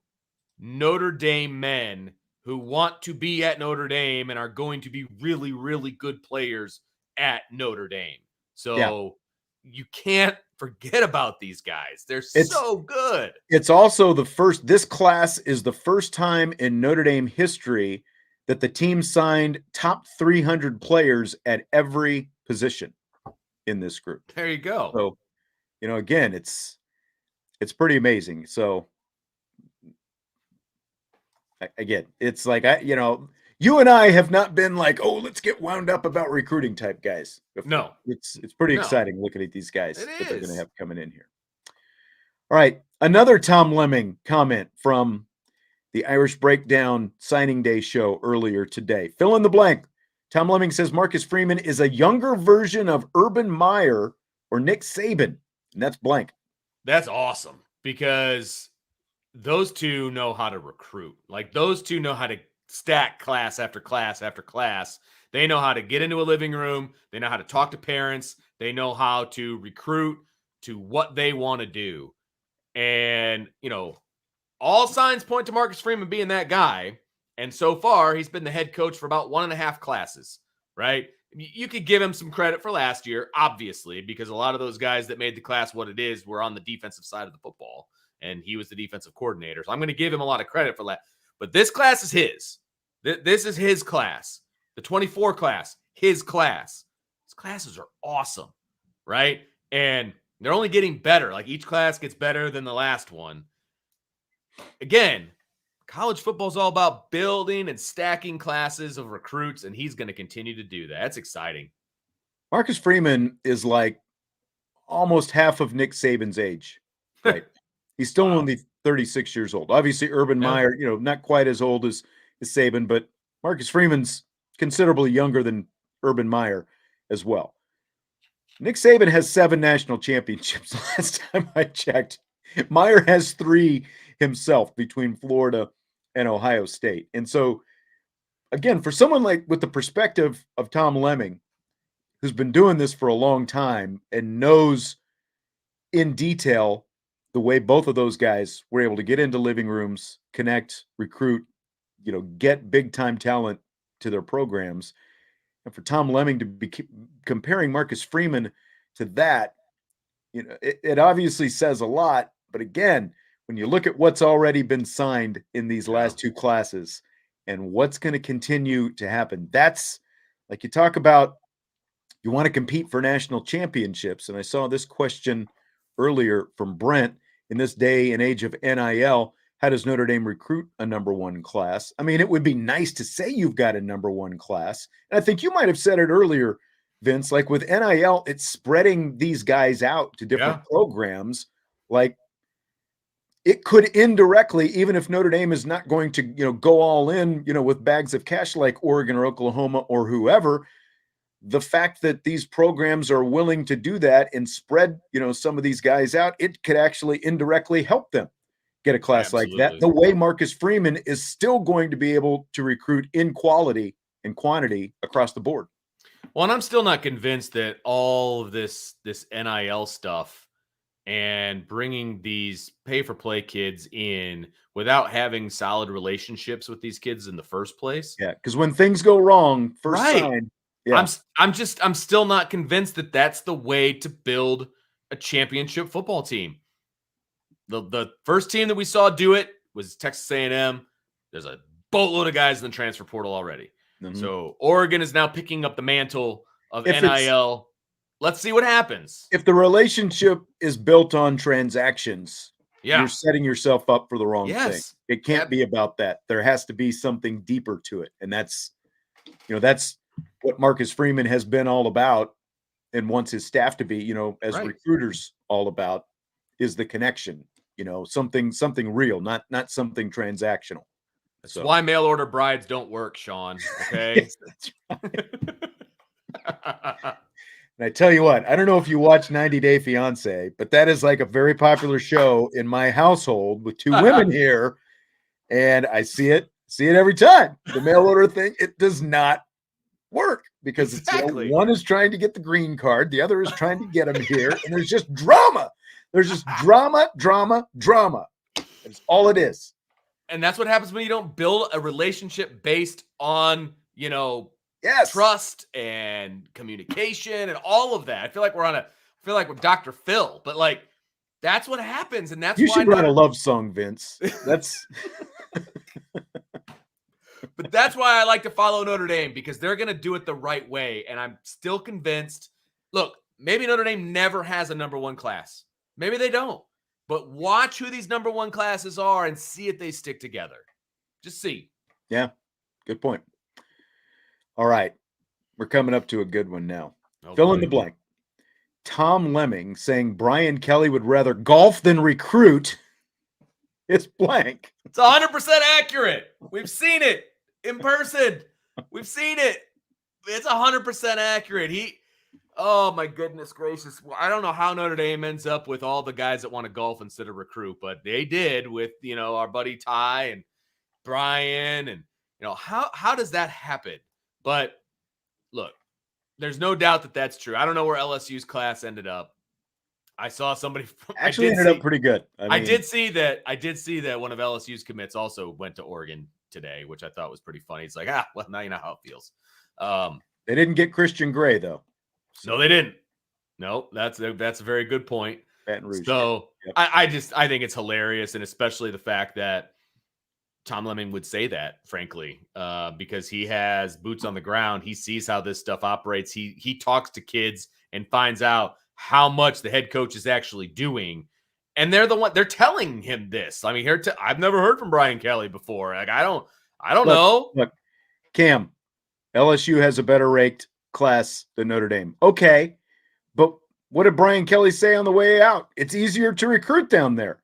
Notre Dame men who want to be at Notre Dame and are going to be really, really good players at Notre Dame. So you can't forget about these guys. They're so good. It's also this class is the first time in Notre Dame history that the team signed top 300 players at every position in this group. There you go. So, again, it's pretty amazing. So, again, it's like, you and I have not been like, oh, let's get wound up about recruiting type guys before. No. It's pretty exciting looking at these guys that they're going to have coming in here. All right. Another Tom Lemming comment from the Irish Breakdown Signing Day show earlier today. Fill in the blank. Tom Lemming says Marcus Freeman is a younger version of Urban Meyer or Nick Saban. And that's blank. That's awesome, because those two know how to recruit. Like, those two know how to stack class after class after class. They know how to get into a living room. They know how to talk to parents. They know how to recruit to what they want to do. And, all signs point to Marcus Freeman being that guy. And so far, he's been the head coach for about 1.5 classes, right? You could give him some credit for last year, obviously, because a lot of those guys that made the class what it is were on the defensive side of the football, and he was the defensive coordinator. So I'm going to give him a lot of credit for that. But this class is his. This is his class. The 24 class, his class. His classes are awesome, right? And they're only getting better. Like, each class gets better than the last one. Again, college football is all about building and stacking classes of recruits, and he's going to continue to do that. That's exciting. Marcus Freeman is like almost half of Nick Saban's age, right? He's still only 36 years old. Obviously, Urban Meyer, not quite as old as Saban, but Marcus Freeman's considerably younger than Urban Meyer as well. Nick Saban has 7 national championships last time I checked. Meyer has 3 himself between Florida and Ohio State. And so, again, for someone like with the perspective of Tom Lemming, who's been doing this for a long time and knows in detail the way both of those guys were able to get into living rooms, connect, recruit, get big time talent to their programs. And for Tom Lemming to be comparing Marcus Freeman to that, it obviously says a lot. But again, when you look at what's already been signed in these last 2 classes and what's going to continue to happen, that's like, you talk about, you want to compete for national championships. And I saw this question earlier from Brent: in this day and age of NIL, how does Notre Dame recruit a number 1 class? I mean, it would be nice to say you've got a number 1 class. And I think you might have said it earlier, Vince, like with NIL, it's spreading these guys out to different programs. Like, it could indirectly, even if Notre Dame is not going to, go all in, with bags of cash like Oregon or Oklahoma or whoever, the fact that these programs are willing to do that and spread, some of these guys out, it could actually indirectly help them get a class like that. The way Marcus Freeman is still going to be able to recruit in quality and quantity across the board. Well, and I'm still not convinced that all of this NIL stuff and bringing these pay-for-play kids in without having solid relationships with these kids in the first place. Yeah, because when things go wrong, first sign. Yeah. I'm still not convinced that that's the way to build a championship football team. The first team that we saw do it was Texas A&M. There's a boatload of guys in the transfer portal already. Mm-hmm. So Oregon is now picking up the mantle of If NIL. Let's see what happens. If the relationship is built on transactions, Yeah. you're setting yourself up for the wrong thing. Yes. It can't be about that. There has to be something deeper to it. And that's what Marcus Freeman has been all about and wants his staff to be, as recruiters all about, is the connection, something real, not something transactional. That's why mail order brides don't work, Sean. Okay. Yes, that's right. And I tell you what, I don't know if you watch 90 Day Fiance, but that is like a very popular show in my household with two women here. And I see it every time. The mail order thing, it does not work because exactly. One is trying to get the green card, the other is trying to get them here, and there's just drama. There's just drama. That's all it is. And that's what happens when you don't build a relationship based on, yes, trust and communication and all of that. I feel like we're Dr. Phil, but like that's what happens, and that's you why should write a love song, Vince. That's but that's why I like to follow Notre Dame, because they're going to do it the right way, and I'm still convinced. Look, maybe Notre Dame never has a number one class. Maybe they don't. But watch who these number one classes are and see if they stick together. Just see. Yeah, good point. All right. We're coming up to a good one now. Fill in the blank. Tom Lemming saying Brian Kelly would rather golf than recruit. It's blank. It's 100% accurate. We've seen it in person. We've seen it. It's 100% accurate. Oh my goodness gracious. Well, I don't know how Notre Dame ends up with all the guys that want to golf instead of recruit, but they did with, our buddy Ty and Brian, and how does that happen? But look, there's no doubt that that's true. I don't know where LSU's class ended up. I saw somebody ended up pretty good. I did see that one of LSU's commits also went to Oregon today, which I thought was pretty funny. It's like, well, now you know how it feels. They didn't get Christian Gray though. No, they didn't. No, that's a very good point. Baton Rouge. So yep. I think it's hilarious, and especially the fact that Tom Lemming would say that, frankly, because he has boots on the ground. He sees how this stuff operates. He talks to kids and finds out how much the head coach is actually doing, and they're telling him this. I mean, I've never heard from Brian Kelly before. Like, I don't know. Look, Cam, LSU has a better ranked class than Notre Dame. Okay, but what did Brian Kelly say on the way out? It's easier to recruit down there.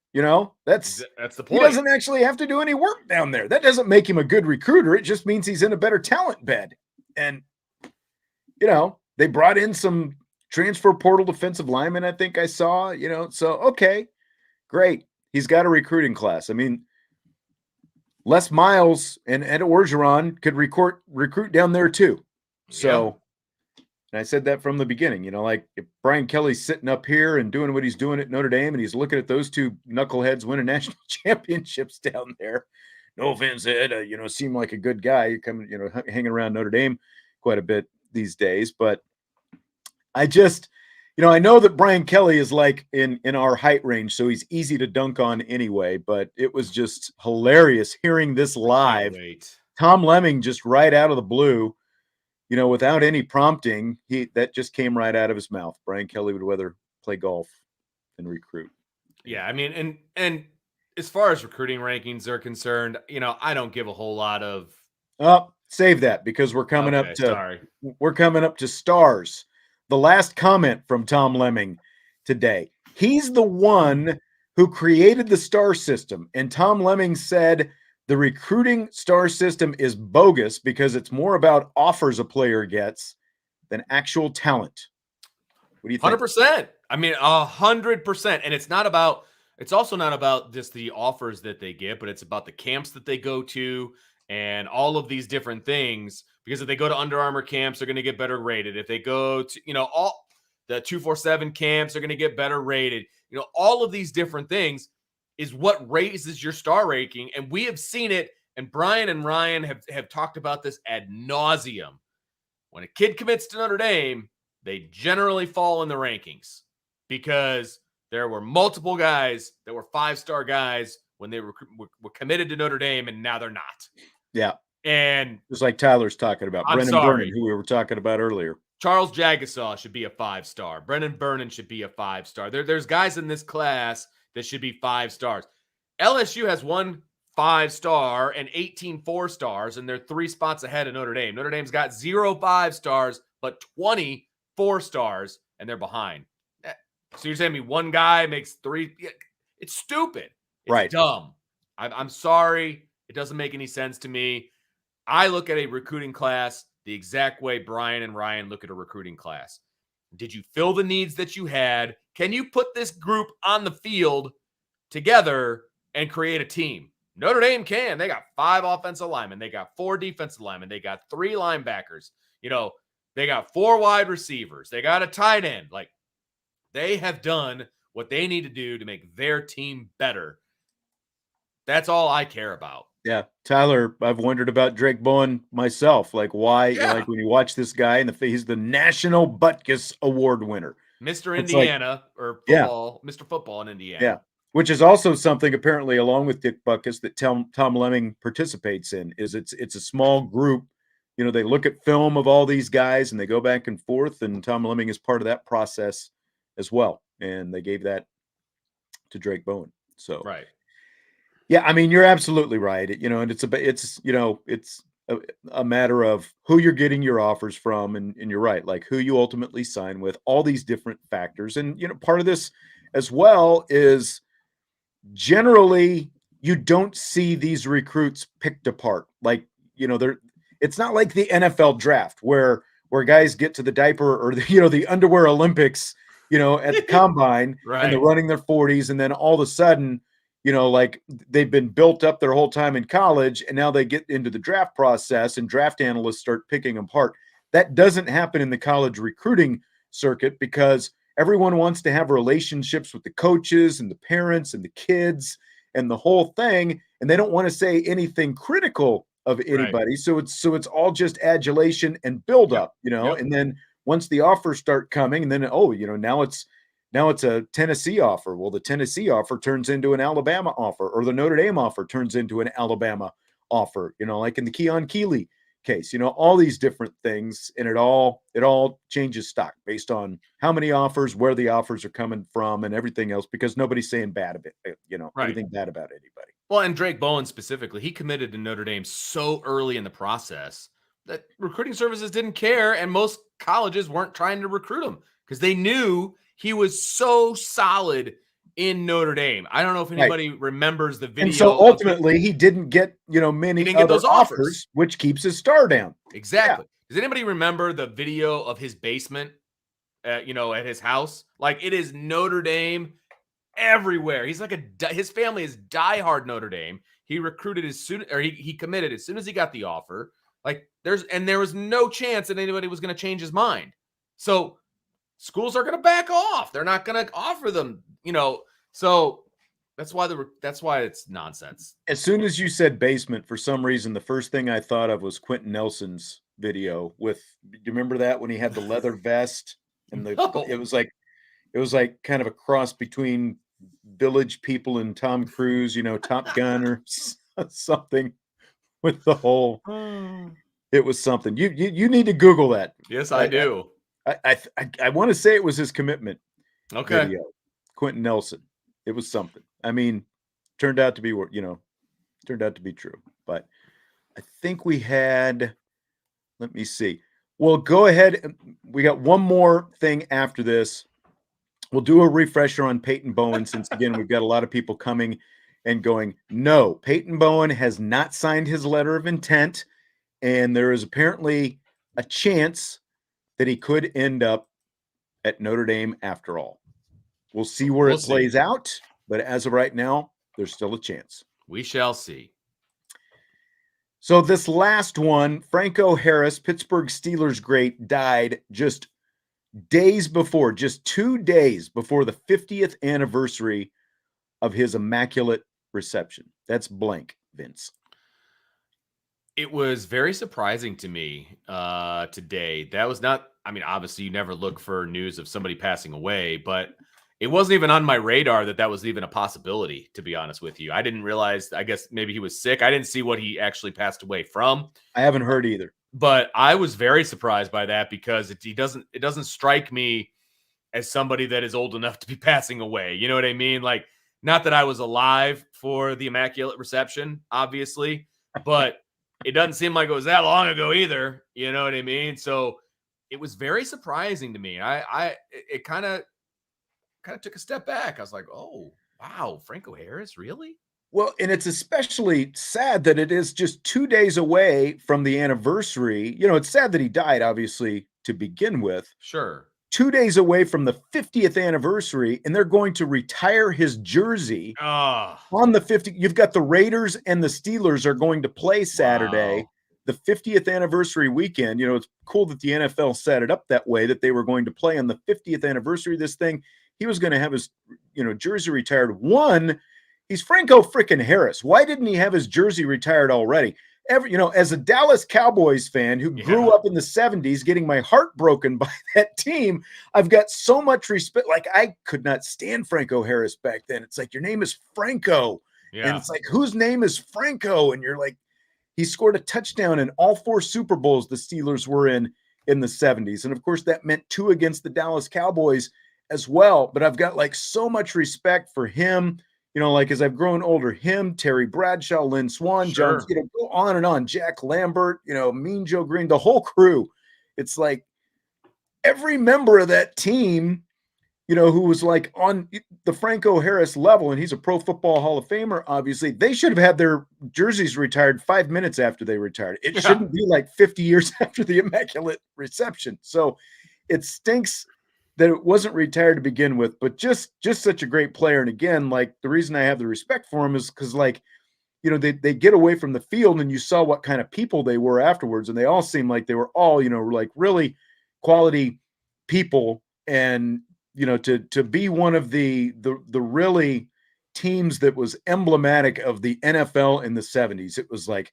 That's the point. He doesn't actually have to do any work down there. That doesn't make him a good recruiter. It just means he's in a better talent bed. And, they brought in some transfer portal defensive linemen, I think I saw, so, okay, great. He's got a recruiting class. I mean, Les Miles and Ed Orgeron could recruit down there too. So, and I said that from the beginning, like if Brian Kelly's sitting up here and doing what he's doing at Notre Dame and he's looking at those two knuckleheads winning national championships down there, no offense, Ed, seem like a good guy. You're coming, hanging around Notre Dame quite a bit these days, but I just, I know that Brian Kelly is like in our height range, so he's easy to dunk on anyway, but it was just hilarious hearing this live. Tom Lemming just right out of the blue, without any prompting, that just came right out of his mouth. Brian Kelly would rather play golf than recruit. Yeah, I mean, and as far as recruiting rankings are concerned, I don't give a whole lot of. Oh, save that because we're coming up to stars. The last comment from Tom Lemming today. He's the one who created the star system, and Tom Lemming said the recruiting star system is bogus because it's more about offers a player gets than actual talent. What do you think? 100%. I mean, 100%. And it's also not about just the offers that they get, but it's about the camps that they go to and all of these different things. Because if they go to Under Armour camps, they're going to get better rated. If they go to, all the 247 camps, they're going to get better rated. All of these different things is what raises your star ranking. And we have seen it. And Brian and Ryan have talked about this ad nauseum. When a kid commits to Notre Dame, they generally fall in the rankings because there were multiple guys that were 5-star guys when they were committed to Notre Dame, and now they're not. Yeah. And just like Tyler's talking about, I'm Brennan sorry. Vernon, who we were talking about earlier. Charles Jagasaw should be a 5-star. Brennan Vernon should be a 5-star. There's guys in this class that should be 5 stars. LSU has 1 5-star and 18 4-stars, and they're 3 spots ahead of Notre Dame. Notre Dame's got 0 5-stars, but 20 4-stars, and they're behind. So you're telling me one guy makes 3? It's stupid. It's right. Dumb. I'm sorry. It doesn't make any sense to me. I look at a recruiting class the exact way Brian and Ryan look at a recruiting class. Did you fill the needs that you had? Can you put this group on the field together and create a team? Notre Dame can. They got 5 offensive linemen. They got 4 defensive linemen. They got 3 linebackers. They got 4 wide receivers. They got a tight end. Like, they have done what they need to do to make their team better. That's all I care about. Yeah, Tyler, I've wondered about Drake Bowen myself. Like, why? Yeah. Like, when you watch this guy, he's the National Butkus Award winner, Mr. Indiana, or football, yeah. Mr. Football in Indiana. Yeah, which is also something apparently, along with Dick Butkus, that Tom Lemming participates in. Is it's a small group. They look at film of all these guys and they go back and forth, and Tom Lemming is part of that process as well. And they gave that to Drake Bowen. So right. Yeah, I mean, you're absolutely right. And it's a matter of who you're getting your offers from, and you're right, like who you ultimately sign with, all these different factors. And part of this as well is generally you don't see these recruits picked apart. Like, it's not like the NFL draft where guys get to the diaper or the underwear Olympics, at the combine right. and they're running their 40s, and then all of a sudden, like they've been built up their whole time in college, and now they get into the draft process and draft analysts start picking them apart. That doesn't happen in the college recruiting circuit because everyone wants to have relationships with the coaches and the parents and the kids and the whole thing, and they don't want to say anything critical of anybody. Right. So it's all just adulation and build up, Yep. And then once the offers start coming, and then now it's a Tennessee offer. Well, the Tennessee offer turns into an Alabama offer, or the Notre Dame offer turns into an Alabama offer, like in the Keon Keeley case, all these different things. And it all changes stock based on how many offers, where the offers are coming from, and everything else, because nobody's saying bad of it, right. anything bad about anybody. Well, and Drake Bowen specifically, he committed to Notre Dame so early in the process that recruiting services didn't care, and most colleges weren't trying to recruit him because they knew he was so solid in Notre Dame. I don't know if anybody remembers the video. And so ultimately, he didn't get, many other those offers, which keeps his star down. Exactly. Yeah. Does anybody remember the video of his basement, at his house? Like, it is Notre Dame everywhere. He's like his family is diehard Notre Dame. He recruited he committed as soon as he got the offer. Like, there was no chance that anybody was going to change his mind. So schools are going to back off. They're not going to offer them, So that's why it's nonsense. As soon as you said basement, for some reason, the first thing I thought of was Quentin Nelson's video with. Do you remember that when he had the leather vest and it was like kind of a cross between Village People and Tom Cruise, Top Gun or something with the whole. It was something. You need to Google that. Yes, I do. I want to say it was his commitment video. Quentin Nelson. It was something. I mean, turned out to be true. But I think we had, let me see. Well, go ahead. We got one more thing after this. We'll do a refresher on Peyton Bowen since, again, we've got a lot of people coming and going, no, Peyton Bowen has not signed his letter of intent, and there is apparently a chance that he could end up at Notre Dame after all. We'll see where it plays out, but as of right now, there's still a chance. We shall see. So this last one, Franco Harris, Pittsburgh Steelers great, died just 2 days before the 50th anniversary of his immaculate reception. That's blank, Vince. It was very surprising to me today. That was not, I mean, obviously you never look for news of somebody passing away, but it wasn't even on my radar that was even a possibility, to be honest with you. I didn't realize, I guess maybe he was sick. I didn't see what he actually passed away from. I haven't heard either. But I was very surprised by that because it doesn't strike me as somebody that is old enough to be passing away. You know what I mean? Like, not that I was alive for the Immaculate Reception, obviously, but it doesn't seem like it was that long ago either. You know what I mean? So it was very surprising to me. It kind of took a step back. I was like, oh, wow, Franco Harris, really? Well, and it's especially sad that it is just 2 days away from the anniversary. You know, it's sad that he died, obviously, to begin with. Sure. 2 days away from the 50th anniversary, and they're going to retire his jersey on the 50th. You've got the Raiders and the Steelers are going to play Saturday, the 50th anniversary weekend. You know, it's cool that the NFL set it up that way, that they were going to play on the 50th anniversary of this thing. He was going to have his, jersey retired. He's Franco freaking Harris. Why didn't he have his jersey retired already? As a Dallas Cowboys fan who grew up in the 70s, getting my heart broken by that team, I've got so much respect. Like, I could not stand Franco Harris back then. It's like, your name is Franco. Yeah. And it's like, whose name is Franco? And you're like, he scored a touchdown in all 4 Super Bowls the Steelers were in the 70s. And of course, that meant 2 against the Dallas Cowboys as well. But I've got like so much respect for him. As I've grown older, him, Terry Bradshaw, Lynn Swan, sure. John, go on and on. Jack Lambert, Mean Joe Green, the whole crew. It's like every member of that team, who was like on the Franco Harris level, and he's a Pro Football Hall of Famer, obviously, they should have had their jerseys retired 5 minutes after they retired. It shouldn't be like 50 years after the Immaculate Reception. So it stinks that it wasn't retired to begin with, but just such a great player. And again, like, the reason I have the respect for him is because, like, they get away from the field and you saw what kind of people they were afterwards. And they all seemed like they were all, like really quality people. And, to be one of the really teams that was emblematic of the NFL in the 70s, it was like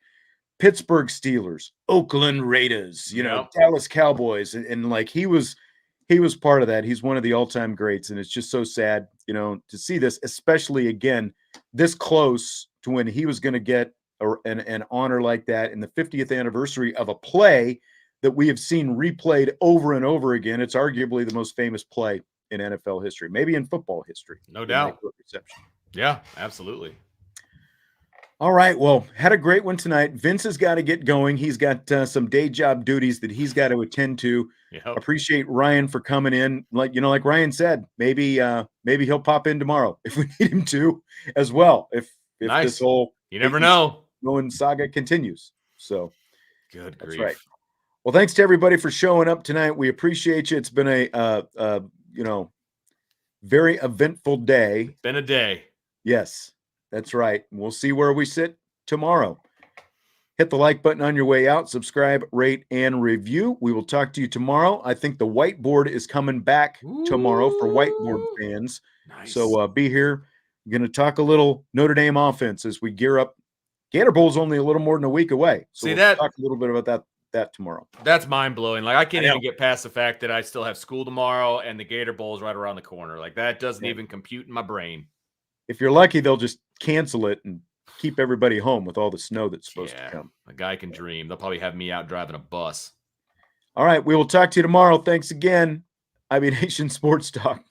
Pittsburgh Steelers, Oakland Raiders, Dallas Cowboys. And like, he was part of that. He's one of the all-time greats, and it's just so sad, to see this, especially again, this close to when he was going to get an honor like that in the 50th anniversary of a play that we have seen replayed over and over again. It's arguably the most famous play in NFL history, maybe in football history. No doubt. Yeah, absolutely. All right. Well, had a great one tonight. Vince has got to get going. He's got some day job duties that he's got to attend to. Yep. Appreciate Ryan for coming in. Like Ryan said, maybe he'll pop in tomorrow if we need him to as well. If nice. This whole never know going saga continues. So good that's grief. Right. Well, thanks to everybody for showing up tonight. We appreciate you. It's been a very eventful day. It's been a day. Yes, that's right. We'll see where we sit tomorrow. Hit the like button on your way out, subscribe, rate, and review. We will talk to you tomorrow. I think the whiteboard is coming back tomorrow for whiteboard fans. Nice. So be here. I'm going to talk a little Notre Dame offense as we gear up. Gator Bowl's only a little more than a week away. So we'll talk a little bit about that tomorrow. That's mind-blowing. Like, I can't even get past the fact that I still have school tomorrow and the Gator Bowl is right around the corner. Like, that doesn't even compute in my brain. If you're lucky, they'll just cancel it and keep everybody home with all the snow that's supposed to come. A guy can dream. They'll probably have me out driving a bus. All right. We will talk to you tomorrow. Thanks again. IB Nation Sports Talk.